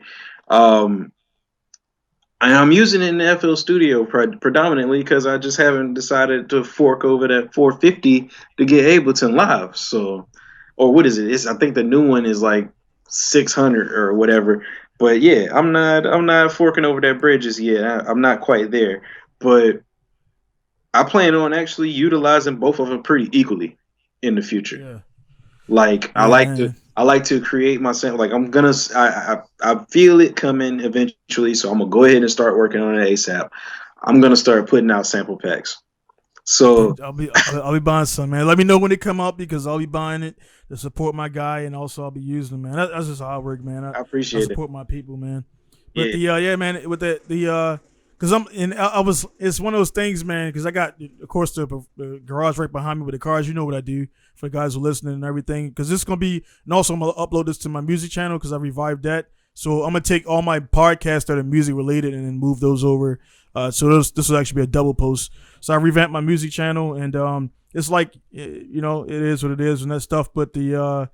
And I'm using it in the FL Studio predominantly because I just haven't decided to fork over that 450 to get Ableton Live. So, or what is it? I think the new one is like 600 or whatever. But yeah, I'm not forking over that bridge just yet. I'm not quite there, but I plan on actually utilizing both of them pretty equally in the future. Yeah. Like, I like to create my sample. Like, I feel it coming eventually, so I'm gonna go ahead and start working on it ASAP. I'm gonna start putting out sample packs. So I'll be buying some, man. Let me know when they come out because I'll be buying it to support my guy, and also I'll be using them, man. That's just how I work, man. I appreciate it. I support my people, man. But yeah, man. With because it's one of those things, man. Because I got, of course, the garage right behind me with the cars. You know what I do for the guys who are listening and everything. Because this is gonna be, and also I'm gonna upload this to my music channel because I revived that. So I'm gonna take all my podcasts that are music related and then move those over. So this will actually be a double post. So I revamped my music channel, and it's like, it is what it is and that stuff. But yeah,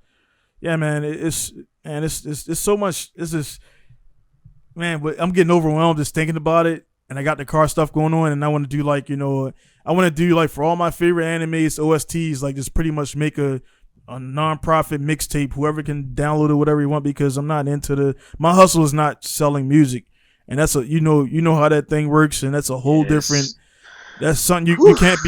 man, it's so much. It's just, man, but I'm getting overwhelmed just thinking about it. And I got the car stuff going on, and I want to do for all my favorite animes, OSTs, like just pretty much make a non-profit mixtape. Whoever can download it, whatever you want, because I'm not into my hustle is not selling music, and that's you know how that thing works, and that's a whole different. That's something you can't.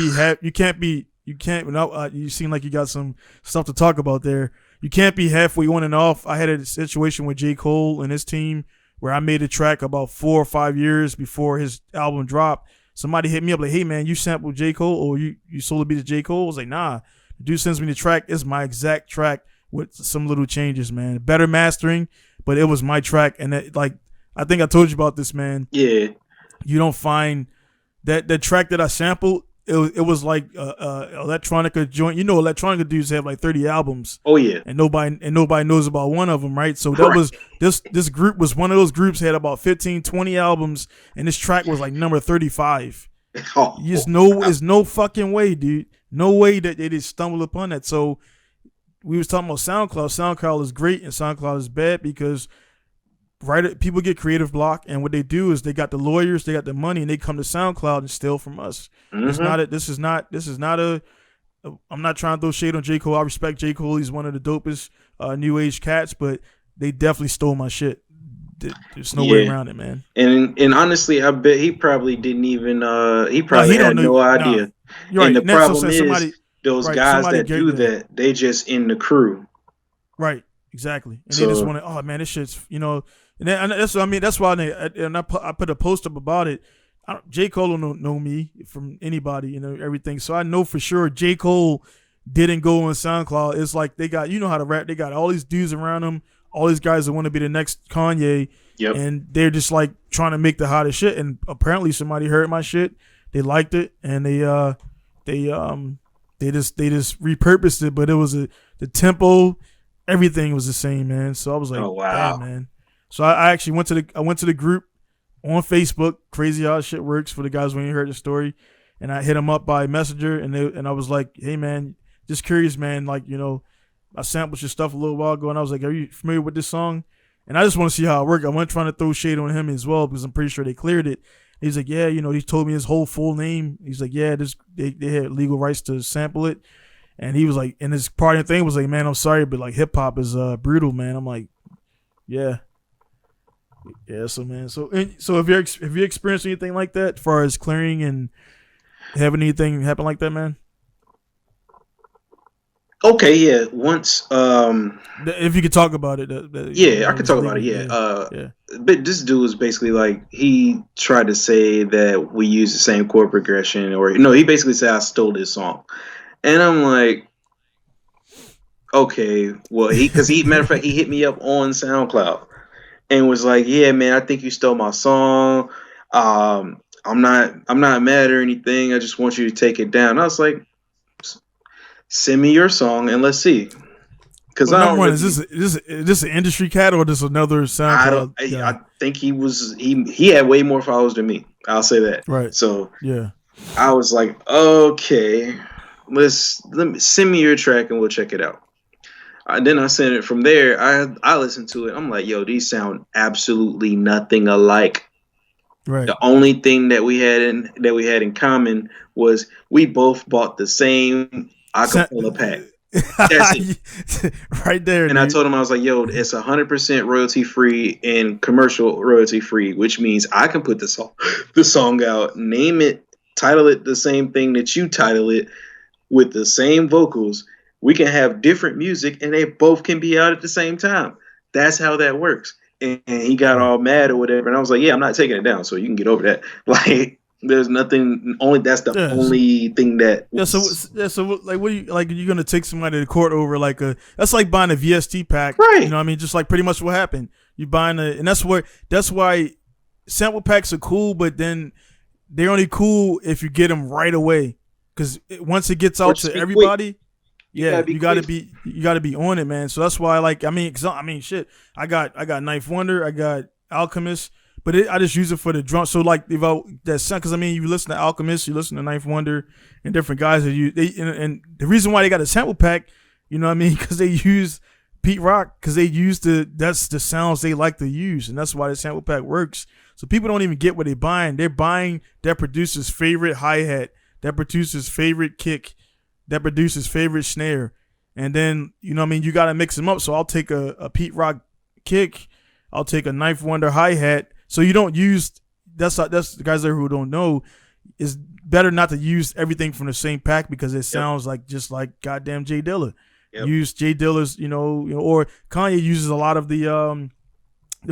You seem like you got some stuff to talk about there. You can't be halfway on and off. I had a situation with J. Cole and his team where I made a track about 4 or 5 years before his album dropped. Somebody hit me up like, hey, man, you sampled J. Cole or you sold a beat to J. Cole? I was like, nah. The dude sends me the track. It's my exact track with some little changes, man. Better mastering, but it was my track. And I think I told you about this, man. Yeah. You don't find that track that I sampled. It was like electronica joint. Electronica dudes have like 30 albums. Oh yeah. And nobody knows about one of them, right? So that was this group was one of those groups had about 15, 20 albums, and this track was like number 35. There's no fucking way, dude. No way that they just stumbled upon that. So we was talking about SoundCloud. SoundCloud is great and SoundCloud is bad because people get creative block, and what they do is they got the lawyers, they got the money, and they come to SoundCloud and steal from us. Mm-hmm. This is not a. I'm not trying to throw shade on J. Cole. I respect J. Cole. He's one of the dopest new age cats, but they definitely stole my shit. There's no way around it, man. And honestly, I bet he probably didn't even. He probably had no idea. You're and right. the problem is those guys that do that, they just in the crew. Right. Exactly. And they just want to. Oh man, this shit's And that's what I mean. That's why I put a post up about it. J. Cole don't know me from anybody, everything. So I know for sure J. Cole didn't go on SoundCloud. It's like they got, you know how to rap. They got all these dudes around them, all these guys that want to be the next Kanye, and they're just like trying to make the hottest shit. And apparently somebody heard my shit, they liked it, and they just repurposed it. But it was the tempo, everything was the same, man. So I was like, oh wow, damn, man. So I actually went to the group on Facebook, crazy how shit works for the guys when you heard the story, and I hit them up by Messenger, and I was like, hey man, just curious, man, like, you know, I sampled your stuff a little while ago, and I was like, are you familiar with this song? And I just want to see how it worked. I wasn't trying to throw shade on him as well because I'm pretty sure they cleared it. He's like, yeah, you know, he told me his whole full name. He's like, yeah, they had legal rights to sample it. And he was like, and his part of the thing was like, man, I'm sorry, but like hip hop is brutal, man. I'm like, yeah. Yeah, so man, so have you experienced anything like that as far as clearing and having anything happen like that, man? Okay, yeah. Once, if you could talk about it, I could talk about it. Yeah, but this dude was basically like he tried to say that we use the same chord progression, or no, he basically said I stole this song, and I'm like, okay, well, matter of fact, he hit me up on SoundCloud and was like, yeah, man, I think you stole my song. I'm not mad or anything. I just want you to take it down. I was like, send me your song and let's see. Because is this an industry cat or just another SoundCloud? I think he had way more followers than me. I'll say that. Right. So yeah, I was like, okay, send me your track and we'll check it out. Then I sent it from there. I listened to it. I'm like, yo, these sound absolutely nothing alike. Right. The only thing that we had in common was we both bought the same acapella pack. That's it. Right there. And dude. I told him, I was like, yo, it's 100% royalty free and commercial royalty free, which means I can put the song out, name it, title it the same thing that you title it with the same vocals. We can have different music and they both can be out at the same time. That's how that works. And he got all mad or whatever. And I was like, yeah, I'm not taking it down. So you can get over that. Like, there's nothing, that's the only thing that. So like, what are you, like, you're going to take somebody to court over like that's like buying a VST pack. Right. You know what I mean? Just like pretty much what happened. You buying and that's why sample packs are cool, but then they're only cool if you get them right away. Because once it gets out to everybody. Yeah, you gotta be on it, man. So that's why, like, I mean, shit. I got Knife Wonder, I got Alchemist, but I just use it for the drum. So like, because I mean, you listen to Alchemist, you listen to Knife Wonder, and different guys that and the reason why they got a sample pack, you know what I mean? Because they use Pete Rock, because they use that's the sounds they like to use, and that's why the sample pack works. So people don't even get what they're buying. They're buying that producer's favorite hi hat, that producer's favorite kick, that produces favorite snare, and then, you know what I mean, you got to mix them up. So I'll take a Pete Rock kick, I'll take a Knife Wonder hi-hat. So you don't use, that's the guys there who don't know, it's better not to use everything from the same pack because it sounds like just like goddamn Jay Dilla. Use Jay Dilla's, you know, or Kanye uses a lot of the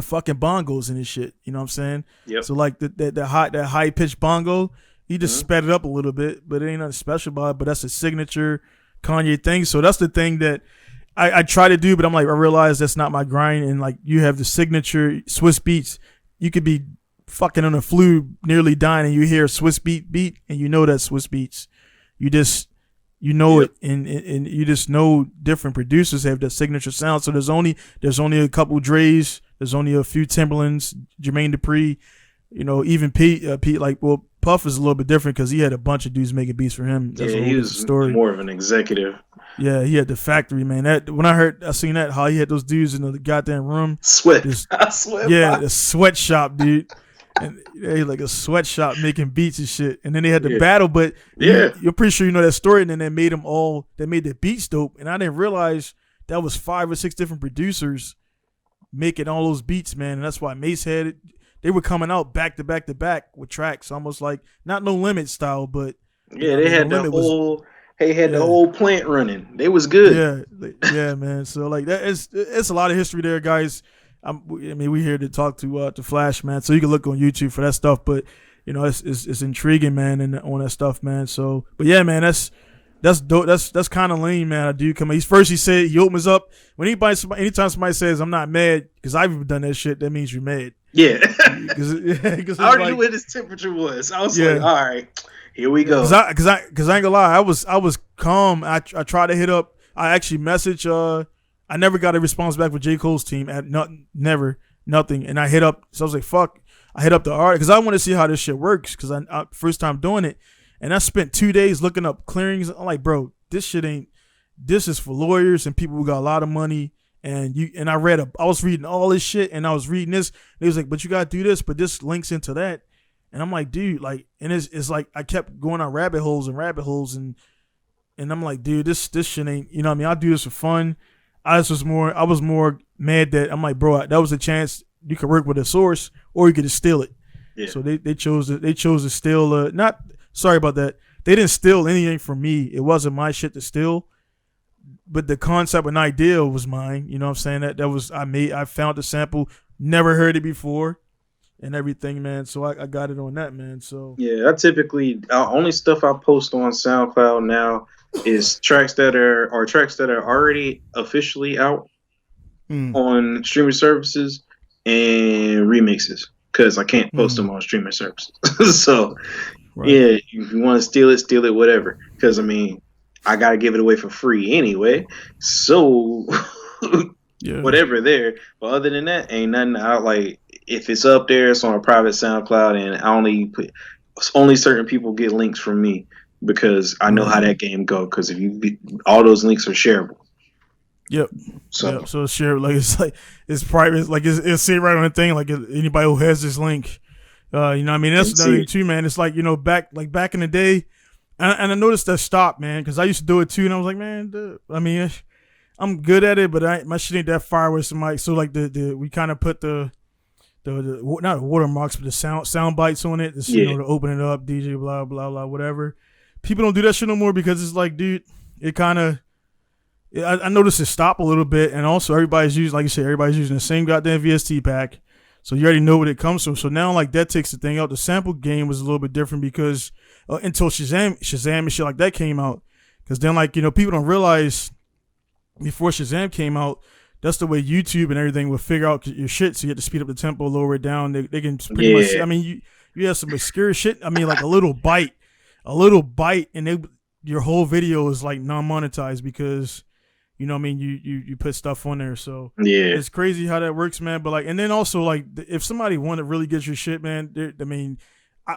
fucking bongos and his shit, you know what I'm saying? Yep. So like that high pitched bongo, he just sped it up a little bit, but it ain't nothing special about it. But that's a signature Kanye thing. So that's the thing that I try to do, but I'm like, I realize that's not my grind. And like, you have the signature Swiss beats. You could be fucking on a flu, nearly dying, and you hear a Swiss beat, and you know that's Swiss beats. You know it, and you just know different producers have that signature sound. So there's only a couple Dre's, there's only a few Timberlands, Jermaine Dupri, you know, even Pete, like, well, Puff is a little bit different because he had a bunch of dudes making beats for him. That's he was more of an executive. Yeah, he had the factory, man. That when I seen that, how he had those dudes in the goddamn room. The sweatshop, dude. And they like a sweatshop making beats and shit. And then they had the battle, but you're pretty sure you know that story. And then they made the beats dope. And I didn't realize that was 5 or 6 different producers making all those beats, man. And that's why Mace had it. They were coming out back to back to back with tracks, almost like not No Limit style, but they had the whole plant running. They was good. Yeah, man. So like that it's a lot of history there, guys. I mean, we here to talk to Flash, man. So you can look on YouTube for that stuff, but you know, it's intriguing, man, and on that stuff, man. So, but yeah, man, that's That's dope. That's kind of lame, man. I do come. He said he opens up when anytime somebody says I'm not mad because I've done that shit. That means you're mad. Yeah, because I already knew what his temperature was. I was like, all right, here we go. Because I ain't gonna lie, I was calm. I tried to hit up. I actually messaged. I never got a response back with J. Cole's team at nothing. And I hit up. So I was like, fuck. I hit up the art because I want to see how this shit works because I first time doing it. And I spent 2 days looking up clearings. I'm like, bro, this is for lawyers and people who got a lot of money. And I was reading all this shit and I was reading this. And he was like, but you got to do this, but this links into that. And I'm like, dude, like, and it's like, I kept going on rabbit holes. And I'm like, dude, this shit ain't, you know what I mean? I do this for fun. I was more mad that I'm like, bro, that was a chance you could work with a source or you could just steal it. Yeah. So they chose to steal, sorry about that. They didn't steal anything from me. It wasn't my shit to steal, but the concept and idea was mine. You know what I'm saying? That was I found the sample, never heard it before, and everything, man. So I got it on that, man. So yeah, I typically only stuff I post on SoundCloud now is tracks that are already officially out on streaming services and remixes because I can't post them on streaming services. So. Right. Yeah, if you want to steal it, whatever. Because, I mean, I got to give it away for free anyway. So, whatever there. But other than that, ain't nothing out. Like, if it's up there, it's on a private SoundCloud, and only certain people get links from me because I know how that game go. Because all those links are shareable. Yep. So it's shareable. It's private. Like, it's sitting right on the thing. Like, anybody who has this link. You know what I mean? That's another thing too, man. It's like, you know, back in the day, and I noticed that stopped, man, because I used to do it too, and I was like, man, I mean, I'm good at it, but my shit ain't that far with somebody. So like we kind of put the not the watermarks, but the sound bites on it, you know, to open it up, DJ, blah blah blah, whatever. People don't do that shit no more because it's like, dude, it kind of. I noticed it stopped a little bit, and also everybody's using the same goddamn VST pack. So you already know what it comes from. So now, like, that takes the thing out. The sample game was a little bit different because until Shazam and shit like that came out. Because then, like, you know, people don't realize before Shazam came out, that's the way YouTube and everything will figure out your shit. So you have to speed up the tempo, lower it down. They can pretty much. I mean, you have some obscure shit. I mean, like a little bite, and your whole video is like non-monetized because. You know what I mean? You put stuff on there. So it's crazy how that works, man. But like, and then also like if somebody want to really get your shit, man, I mean,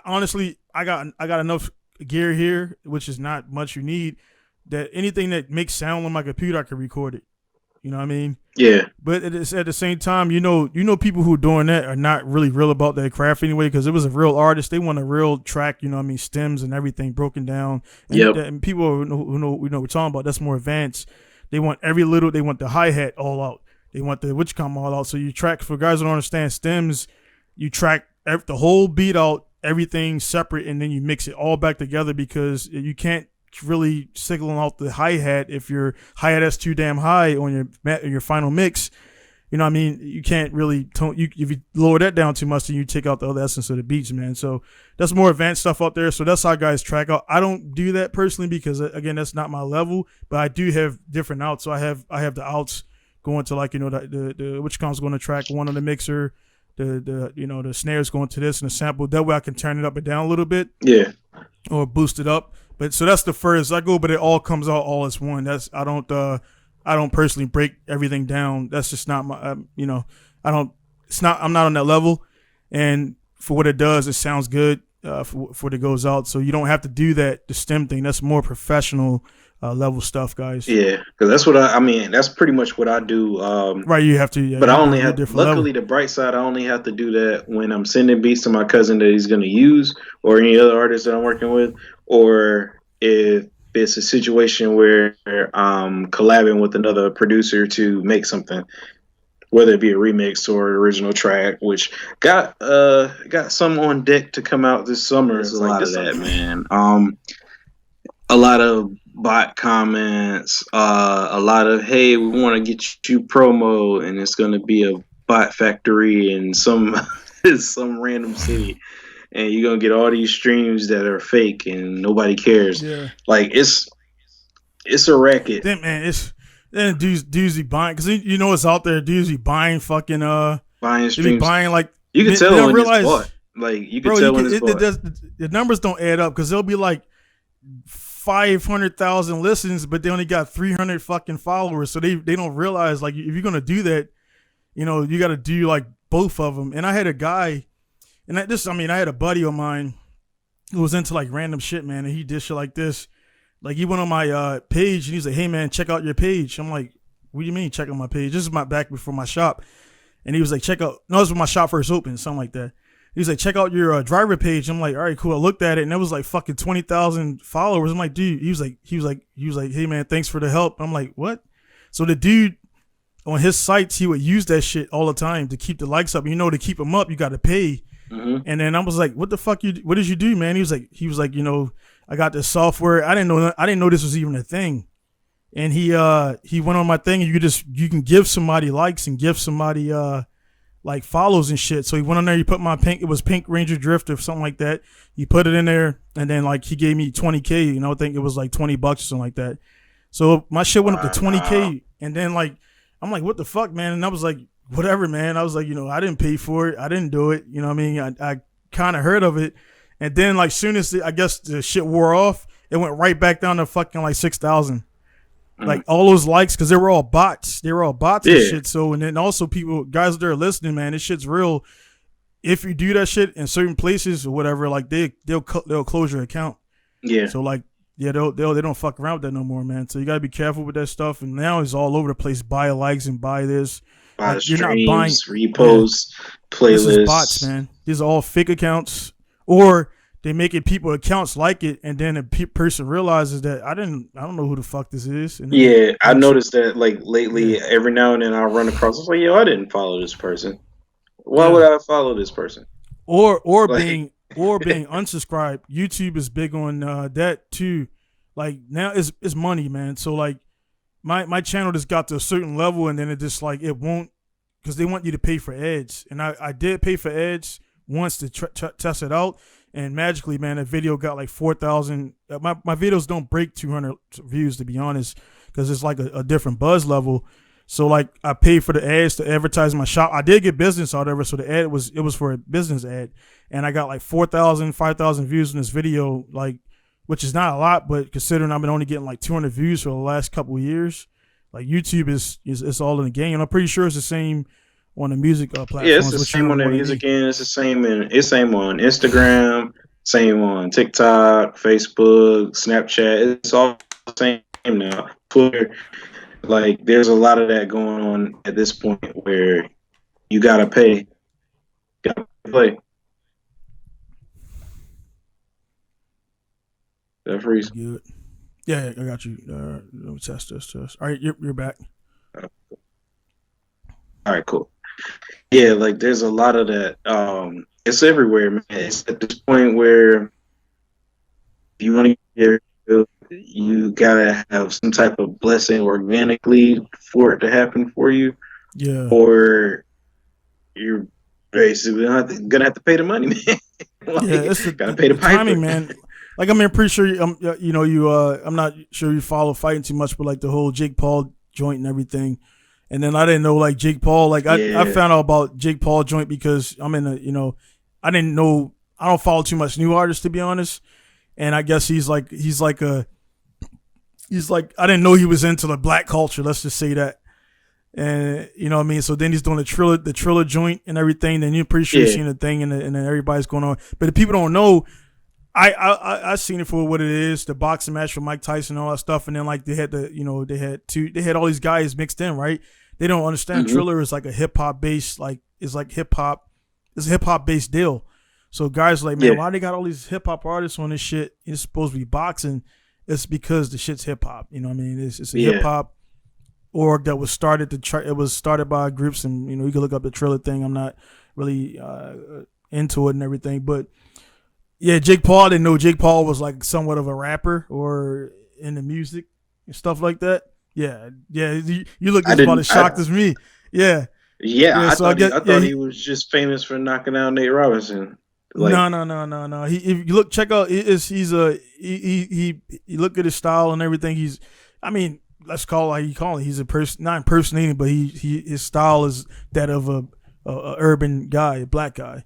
honestly, I got enough gear here, which is not much you need, that anything that makes sound on my computer, I can record it. You know what I mean? Yeah. But at the same time, you know, people who are doing that are not really real about their craft anyway, because it was a real artist. They want a real track, you know what I mean, stems and everything broken down. And people who know what we're talking about, that's more advanced. They want they want the hi-hat all out. They want the witchcom all out. So you track, for guys who don't understand stems, you track the whole beat out, everything separate, and then you mix it all back together because you can't really signal out the hi-hat if your hi-hat is too damn high on your final mix. You know what I mean? You can't really if you lower that down too much, then you take out the other essence of the beats, man. So that's more advanced stuff out there. So that's how guys track out. I don't do that personally because again, that's not my level. But I do have different outs. So I have the outs going to, like, you know, the which comes going to track one on the mixer, the snares going to this and the sample. That way I can turn it up and down a little bit. Yeah. Or boost it up. But so that's the furthest I go. But it all comes out all as one. I don't personally break everything down. That's just not my, I'm not on that level. And for what it does, it sounds good for what it goes out. So you don't have to do that, the stem thing. That's more professional level stuff, guys. Yeah, because that's what I mean, that's pretty much what I do. Right, you have to. Yeah, but I only have, luckily, the bright side, I only have to do that when I'm sending beats to my cousin that he's going to use, or any other artist that I'm working with, or if it's a situation where I'm collabing with another producer to make something, whether it be a remix or an original track, which got some on deck to come out this summer. There's a lot of that, man. A lot of bot comments, a lot of, hey, we want to get you promo, and it's going to be a bot factory in some random city. And you're going to get all these streams that are fake and nobody cares. Yeah. Like, it's It's a racket. Then man, then dudes be buying because you know it's out there. Dudes be buying fucking buying streams. They be buying like you can tell when it's bought. Like you can tell when it's bought. The numbers don't add up because they'll be like 500,000 listens, but they only got 300 fucking followers. So they don't realize like if you're gonna do that, you know, you got to do like both of them. And I had a guy, and I had a buddy of mine who was into like random shit, man, and he did shit like this. Like he went on my page and he's like, "Hey man, check out your page." I'm like, "What do you mean check out my page? This is my back before my shop." And he was like, this was when my shop first opened, something like that. He was like, "Check out your driver page." I'm like, "All right, cool." I looked at it and it was like fucking 20,000 followers. I'm like, dude, he was like, "Hey man, thanks for the help." I'm like, "What?" So the dude on his sites, he would use that shit all the time to keep the likes up. You know, to keep them up, you got to pay. Mm-hmm. And then I was like, "What the fuck what did you do, man?" He was like, "You know, I got this software. I didn't know this was even a thing." And he went on my thing, and you can give somebody likes and give somebody like follows and shit. So he went on there, he put my Pink Ranger Drift or something like that. He put it in there, and then like he gave me $20K. You know, I think it was like $20 or something like that. So my shit went up to $20K, and then like I'm like, "What the fuck, man?" And I was like, "Whatever, man." I was like, you know, I didn't pay for it. I didn't do it. You know what I mean? I kind of heard of it. And then like soon as I guess the shit wore off, it went right back down to fucking like 6,000. Like all those likes, because they were all bots. They were all bots and shit. So, and then also guys that are listening, man, this shit's real. If you do that shit in certain places or whatever, like they'll close your account. Yeah. So like, yeah, they don't fuck around with that no more, man. So you gotta be careful with that stuff. And now it's all over the place. Buy likes and buy this. Buy streams, you're not buying reposts, playlists. This is bots, man. These are all fake accounts, or they make it people accounts like it, and then a person realizes that I don't know who the fuck this is. And I noticed that like lately, every now and then I run across. It's like, yo, I didn't follow this person. Why would I follow this person? Or like, being unsubscribed. YouTube is big on that too. Like now it's money, man. So like my channel just got to a certain level, and then it just like it won't, because they want you to pay for ads, and I did pay for ads once to test it out. And magically, man, that video got like 4,000. My videos don't break 200 views, to be honest, because it's like a different buzz level. So like I paid for the ads to advertise my shop. I did get business out of it, so the ad was for a business ad, and I got like 4,000, 5,000 views in this video, like, which is not a lot, but considering I've been only getting like 200 views for the last couple of years, like YouTube is all in the game, and I'm pretty sure it's the same on the music platforms. Yeah, it's the same on the music end. It's the same on Instagram, same on TikTok, Facebook, Snapchat. It's all the same now. Twitter. Like, there's a lot of that going on at this point where you gotta pay. You gotta play. That freeze. Good. Yeah, I got you. Let me test this. All right, you're back. All right, cool. Yeah, like there's a lot of that. It's everywhere, man. It's at this point where if you want to get, you gotta have some type of blessing organically for it to happen for you. Yeah. Or you're basically gonna have to pay the money, man. Like, yeah, it's gotta pay the timing, man. Like, I mean, I'm pretty sure I'm not sure you follow fighting too much, but like the whole Jake Paul joint and everything. And then I didn't know like Jake Paul. Like I found out about Jake Paul joint because I'm in I didn't know. I don't follow too much new artists, to be honest. And I guess he's like I didn't know he was into the black culture. Let's just say that. And you know what I mean. So then he's doing the Triller joint and everything. Then you're pretty sure you've seen the thing, and then everybody's going on. But if people don't know, I seen it for what it is, the boxing match with Mike Tyson and all that stuff. And then like they had all these guys mixed in, right? They don't understand Triller is like a hip hop based, like it's a hip hop based deal. So guys are like, man, why they got all these hip hop artists on this shit? It's supposed to be boxing. It's because the shit's hip hop. You know what I mean? It's a hip hop org that was started it was started by groups, and you can look up the Triller thing. I'm not really into it and everything, but yeah, Jake Paul. I didn't know Jake Paul was like somewhat of a rapper or in the music and stuff like that. Yeah. You look as about as shocked as me. Yeah. I thought he was just famous for knocking out Nate Robinson. Like, no. If you check out, he look at his style and everything. I mean, let's call it how you call it. He's a person, not impersonating, but his style is that of a urban guy, a black guy.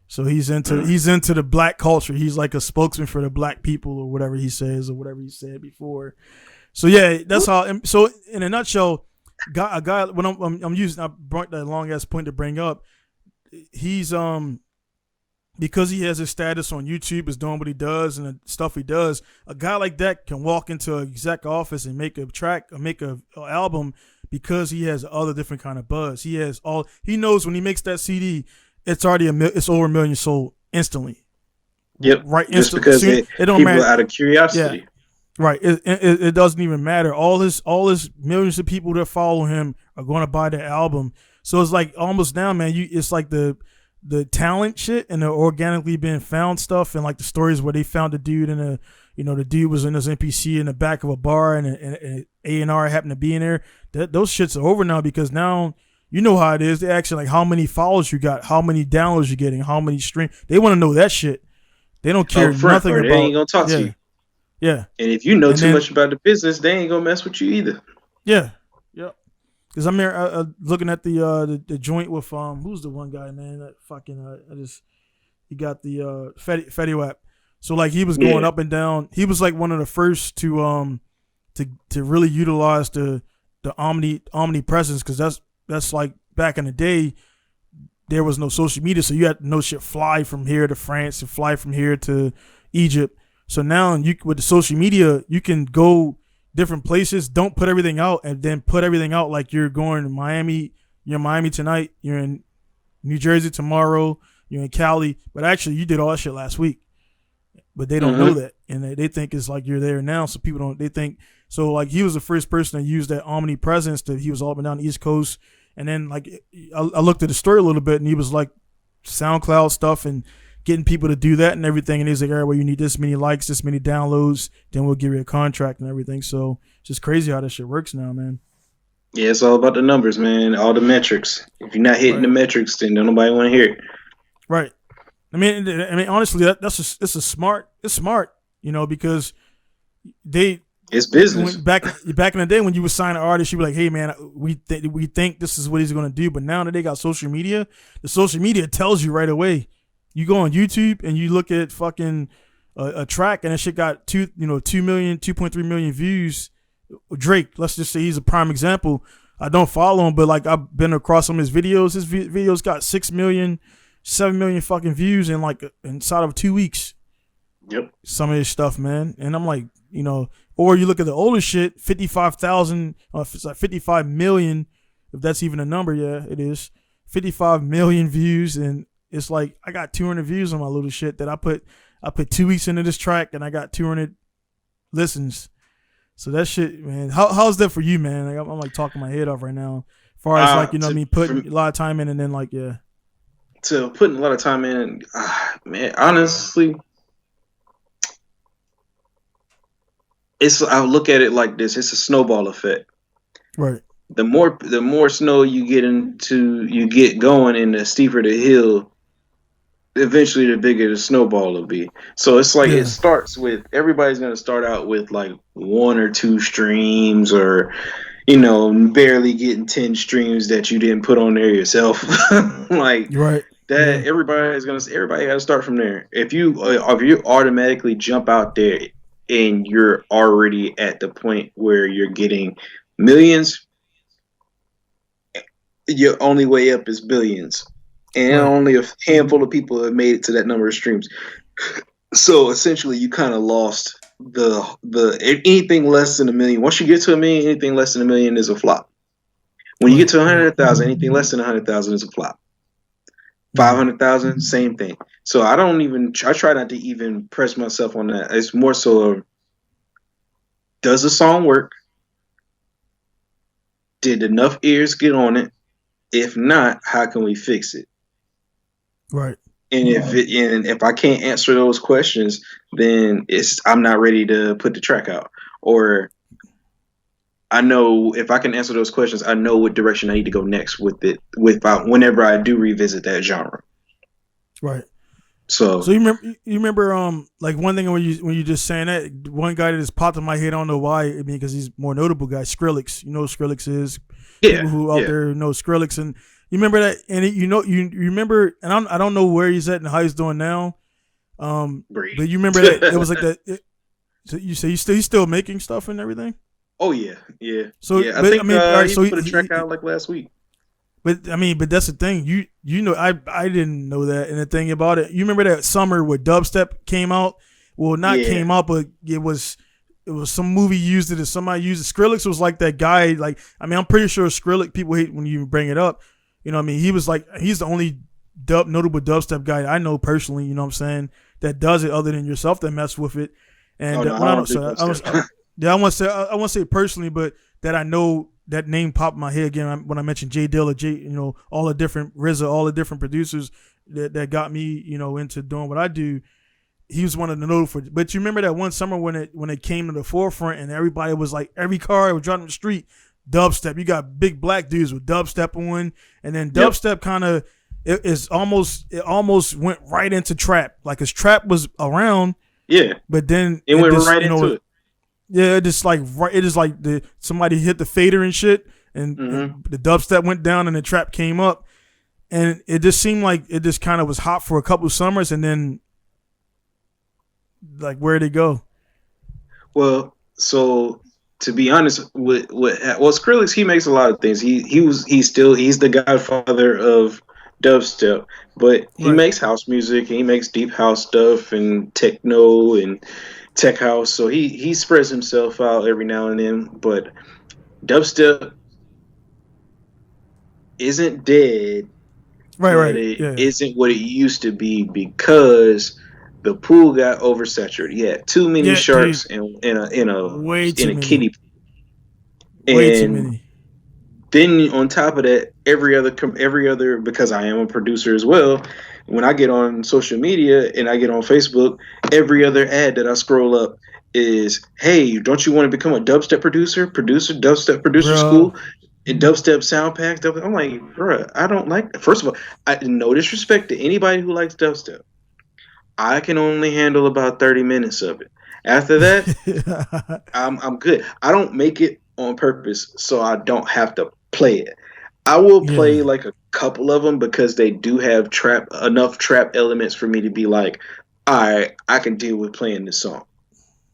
So he's into the black culture. He's like a spokesman for the black people or whatever he says or whatever he said before. So yeah, that's how. So in a nutshell, a guy when I'm using, I brought that long ass point to bring up. He's because he has his status on YouTube, is doing what he does and the stuff he does. A guy like that can walk into an exec office and make a track or make a album because he has other different kind of buzz. He knows when he makes that CD, it's already it's over 1 million sold instantly. Yep. Right. Just because it don't people matter. Out of curiosity. Yeah. Right. It doesn't even matter. All his millions of people that follow him are going to buy the album. So it's like almost now, man. It's like the talent shit and the organically being found stuff and like the stories where they found the dude in the dude was in his NPC in the back of a bar and A&R happened to be in there. Those shits are over now because now you know how it is. They actually like how many followers you got, how many downloads you're getting, how many streams. They want to know that shit. They don't care nothing about. They ain't gonna talk to you. Yeah. And if you know too much about the business, they ain't gonna mess with you either. Yeah. Yep. Because I'm here looking at the joint with who's the one guy, man, that fucking he got the Fetty Wap. So like he was going up and down. He was like one of the first to really utilize the omnipresence because that's like back in the day there was no social media, so you had to know shit fly from here to France and fly from here to Egypt. So now with the social media, you can go different places. Don't put everything out and then put everything out like you're going to Miami. You're in Miami tonight. You're in New Jersey tomorrow. You're in Cali. But actually, you did all that shit last week. But they don't know that. And they think it's like you're there now. So people don't. They think. So like he was the first person to use that omnipresence. That he was all up and down the East Coast. And then like I looked at the story a little bit and he was like SoundCloud stuff and getting people to do that and everything. And he's like, all right, well, you need this many likes, this many downloads, then we'll give you a contract and everything. So it's just crazy how that shit works now, man. Yeah, it's all about the numbers, man. All the metrics. If you're not hitting the metrics, then don't nobody want to hear it. Right. I mean, honestly, it's smart, you know, because it's business. Back in the day when you would sign an artist, you'd be like, hey, man, we think this is what he's going to do. But now that they got social media, the social media tells you right away. You go on YouTube and you look at fucking a track and that shit got 2 million, 2.3 million views. Drake, let's just say he's a prime example. I don't follow him, but like I've been across some of his videos. His videos got 6 million, 7 million fucking views in like inside of 2 weeks. Yep. Some of his stuff, man. And I'm like, you know, or you look at the older shit, 55,000, it's like 55 million, if that's even a number. Yeah, it is 55 million views. And it's like I got 200 views on my little shit that I put 2 weeks into this track and I got 200 listens. So that shit, man. How's that for you, man? Like, I'm like talking my head off right now. As far as like, you know what I mean, putting a lot of time in and then like, yeah. To putting a lot of time in, man, honestly, I look at it like this. It's a snowball effect. Right. The more snow you get going and the steeper the hill, eventually the bigger the snowball will be. So it's like it starts with everybody's going to start out with like 1 or 2 streams or, you know, barely getting 10 streams that you didn't put on there yourself. Like right. That everybody got to start from there. If you automatically jump out there and you're already at the point where you're getting millions, your only way up is billions. And only a handful of people have made it to that number of streams. So essentially, you kind of lost the anything less than 1 million. Once you get to 1 million, anything less than 1 million is a flop. When you get to 100,000, anything less than 100,000 is a flop. 500,000, same thing. So I try not to even press myself on that. It's more so, does the song work? Did enough ears get on it? If not, how can we fix it? Right. And if I can't answer those questions, then I'm not ready to put the track out. Or I know if I can answer those questions, I know what direction I need to go next with it. Whenever I do revisit that genre. Right. So you remember like one thing when you just saying that, one guy that just popped in my head, I don't know why, I mean, because he's more notable guy, Skrillex. You know who Skrillex is. People who out there know Skrillex, and you remember that, and you remember, and I don't know where he's at and how he's doing now, but you remember that it was like that. So you say he's still making stuff and everything. Oh yeah. So yeah, I think he put a track out like last week. But I mean, but that's the thing. You know, I didn't know that. And the thing about it, you remember that summer where dubstep came out? Well, not came out, but it was some movie used it, or somebody used it. Skrillex was like that guy. Like, I mean, I'm pretty sure Skrillex, people hate when you bring it up. You know what I mean? He's the only notable dubstep guy I know personally, you know what I'm saying, that does it other than yourself that mess with it. And I won't say personally, but that I know that name popped in my head again when I mentioned J Dilla, you know, all the different RZA, all the different producers that got me, you know, into doing what I do. He was one of the notable. But you remember that one summer when it came to the forefront and everybody was like, every car was driving the street, dubstep. You got big black dudes with dubstep on, and then dubstep kind of it almost went right into trap. Like, as trap was around, but then it went right into it. Yeah, it just like somebody hit the fader and shit, and the dubstep went down and the trap came up, and it just seemed like it just kind of was hot for a couple of summers, and then like, where'd it go? Well, so to be honest, Skrillex, he makes a lot of things. He's the godfather of dubstep, but he makes house music. He makes deep house stuff and techno and tech house, so he spreads himself out every now and then. But dubstep isn't dead, right? It isn't what it used to be because the pool got oversaturated. You had too many sharks in a kiddie pool. Way too many. Then on top of that, every other, because I am a producer as well, when I get on social media and I get on Facebook, every other ad that I scroll up is, hey, don't you want to become a dubstep producer, dubstep producer school, and dubstep sound packs? I'm like, bruh, I don't like, first of all, no disrespect to anybody who likes dubstep. I can only handle about 30 minutes of it. After that, I'm good. I don't make it on purpose so I don't have to play it. I will play like a couple of them because they do have enough trap elements for me to be like, all right, I can deal with playing this song.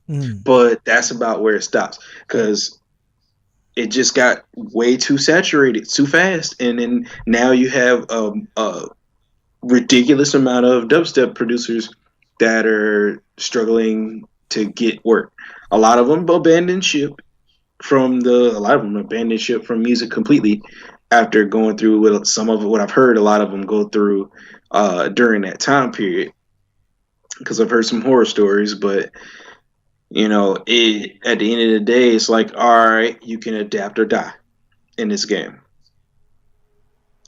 But that's about where it stops, because it just got way too saturated too fast, and then now you have a ridiculous amount of dubstep producers that are struggling to get work. A lot of them abandoned ship from music completely after going through with some of what I've heard a lot of them go through during that time period, because I've heard some horror stories. But you know, at the end of the day, it's like, all right, you can adapt or die in this game.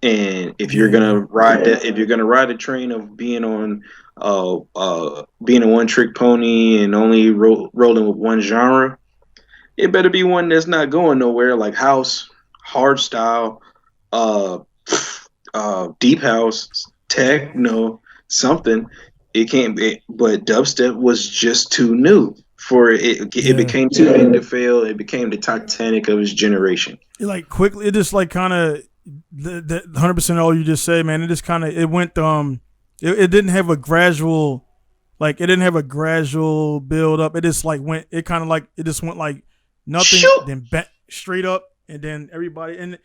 And if you're gonna ride the train of being being a one-trick pony and only rolling with one genre, it better be one that's not going nowhere, like house, hard style, deep house, techno, something. It can't be. But dubstep was just too new for it. It became too big to fail. It became the Titanic of its generation. Like, quickly, it just like kind of the 100% all you just said, man. It just kind of went. It didn't have a gradual, build up. It just like went. It kind of like it just went like nothing, then bent straight up, and then everybody. And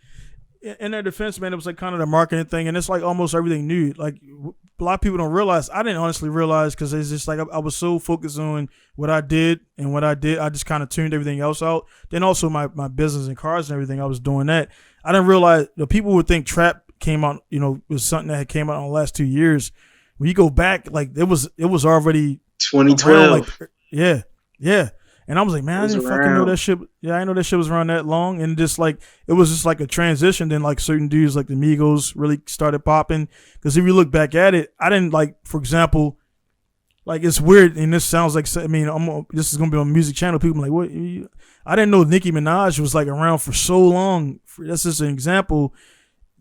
in their defense, man, it was like kind of the marketing thing, and it's like almost everything new. Like, a lot of people don't realize. I didn't honestly realize, because it's just like I was so focused on what I did, I just kind of tuned everything else out. Then also my business and cars and everything, I was doing that. I didn't realize people would think trap came out, you know, was something that had came out in the last 2 years. When you go back, like it was already 2012. Yeah. And I was like, man, I didn't fucking know that shit. Yeah, I didn't know that shit was around that long. And just like, it was just like a transition. Then like certain dudes like the Migos really started popping. Because if you look back at it, I didn't like, for example, like, it's weird. And this sounds like, I mean, this is going to be on music channel. People are like, what? I didn't know Nicki Minaj was like around for so long. That's just an example.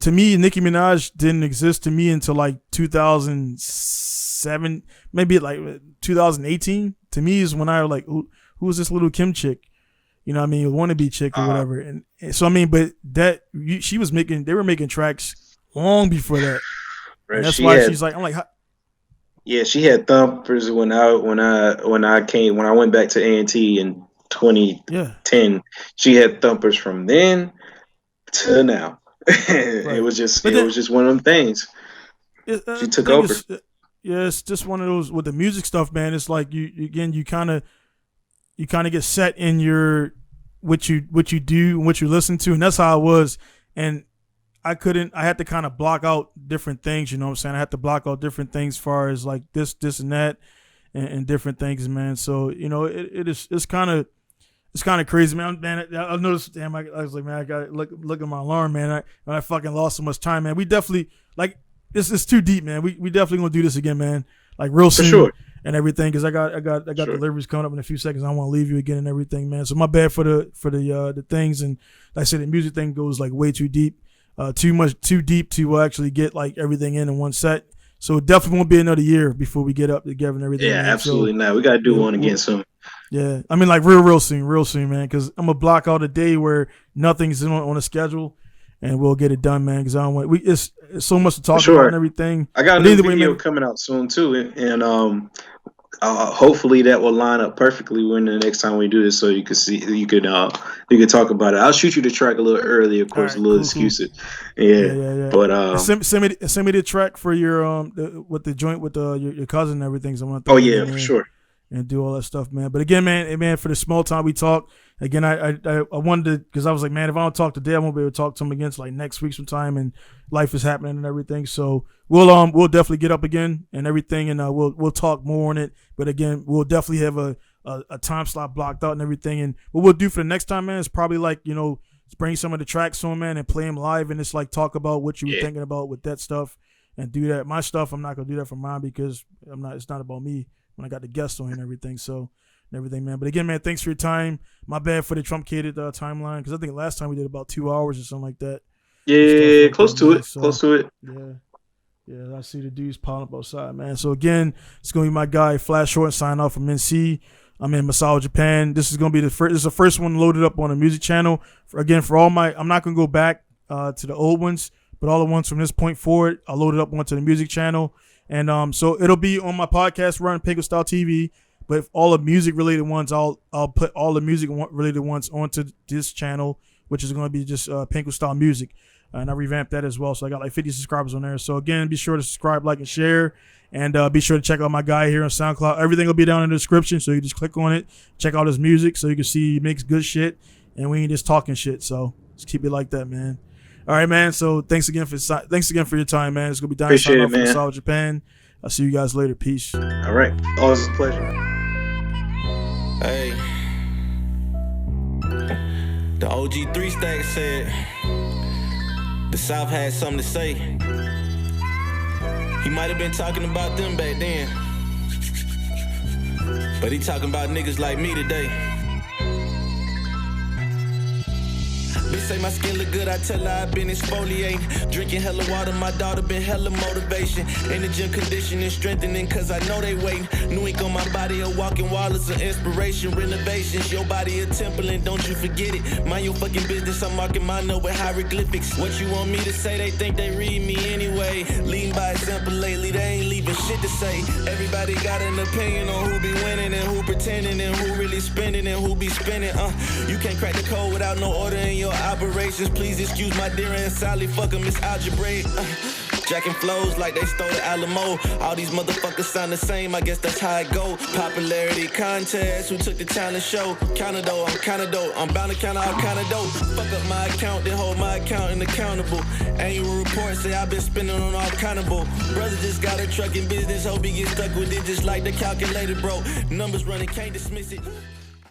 to me, Nicki Minaj didn't exist to me until like 2007, maybe like 2018. To me is when I was like, who is this little Kim chick? You know what I mean? Wannabe chick or whatever. And so, I mean, but they were making tracks long before that. Right, and that's why she's like, I'm like, yeah, she had thumpers when I went back to A&T in 2010. She had thumpers from then to now. Right. It was just one of them things. She took over. It's just one of those with the music stuff, man. It's like you kind of get set in your what you do and what you listen to, and that's how I was. And I had to kind of block out different things. You know what I'm saying? I had to block out different things as far as like this and that, and different things, man. So it's kind of crazy, man. I noticed. Damn, I was like, man, I got to look at my alarm, man. I fucking lost so much time, man. We definitely like this is too deep, man. We definitely gonna do this again, man. Like real soon. For sure. And everything, because I got sure. Deliveries coming up in a few seconds. I don't want to leave you again and everything, man. So my bad for the things, and like I said, the music thing goes like way too deep, too deep to actually get like everything in one set. So it definitely won't be another year before we get up together and everything. Yeah, man. absolutely not. We gotta do one again soon. Yeah, I mean like real soon, man. Because I'm gonna block out a day where nothing's on a schedule, and we'll get it done, man. Because I don't want it's so much to talk about and everything. I got a new video coming out soon too, and hopefully that will line up perfectly when the next time we do this, so you can see you can talk about it. I'll shoot you the track a little early, of course, right, a little excuse it. Yeah. But send me the track for your with the joint with your cousin and everything. So I want to for sure. And do all that stuff, man. But again, man, for the small time we talk, again, I wanted to, because I was like, man, if I don't talk today, I won't be able to talk to him again like next week sometime, and life is happening and everything. So we'll definitely get up again and everything, and we'll talk more on it. But again, we'll definitely have a time slot blocked out and everything. And what we'll do for the next time, man, is probably like, bring some of the tracks on, man, and play them live, and it's like talk about what you were thinking about with that stuff, and do that. My stuff, I'm not gonna do that for mine because it's not about me when I got the guests on and everything. So. And everything, man. But again, man, thanks for your time. My bad for the truncated timeline, because I think last time we did about 2 hours or something like that. Yeah, close to it. So, close to it. Yeah. I see the dudes piling up outside, man. So again, it's gonna be my guy Flash Horton sign off from NC. I'm in Masao, Japan. This is gonna be this is the first one loaded up on a music channel. For all my, I'm not gonna go back to the old ones, but all the ones from this point forward, I loaded up onto the music channel, and so it'll be on my podcast run, Pinku Style TV. But if all the music related ones, I'll put all the music related ones onto this channel, which is going to be just Pinku Style Music, and I revamped that as well. So I got like 50 subscribers on there. So again, be sure to subscribe, like, and share, and be sure to check out my guy here on SoundCloud. Everything will be down in the description, so you just click on it, check out his music, so you can see he makes good shit, and we ain't just talking shit. So just keep it like that, man. All right, man. So thanks again for your time, man. It's gonna be down in South Japan. I'll see you guys later. Peace. All right. Always a pleasure. Hey, the OG 3 Stack said the South had something to say. He might have been talking about them back then, but he talking about niggas like me today. Bitch say my skin look good, I tell her I been exfoliating. Drinking hella water, my daughter been hella motivation. In the gym conditioning, strengthening, cause I know they waiting. New ink on my body, a walking wall is an inspiration. Renovations, your body a temple and don't you forget it. Mind your fucking business, I'm marking my note with hieroglyphics. What you want me to say, they think they read me anyway. Leading by example lately, they ain't leaving shit to say. Everybody got an opinion on who be winning and who pretending and who really spending and who be spending. You can't crack the code without no order in your operations. Please excuse my dear and Sally, fuck 'em, it's algebraic. Jacking flows like they stole the Alamo. All these motherfuckers sound the same, I guess that's how it go. Popularity contest, who took the talent show? Counter though, I'm kinda dope, I'm bound to count all kinda dope. Fuck up my account, then hold my account accountable. Annual report say I've been spending on all kind of bull. Brother just got a trucking business, hope he get stuck with it just like the calculator, bro. Numbers running, can't dismiss it.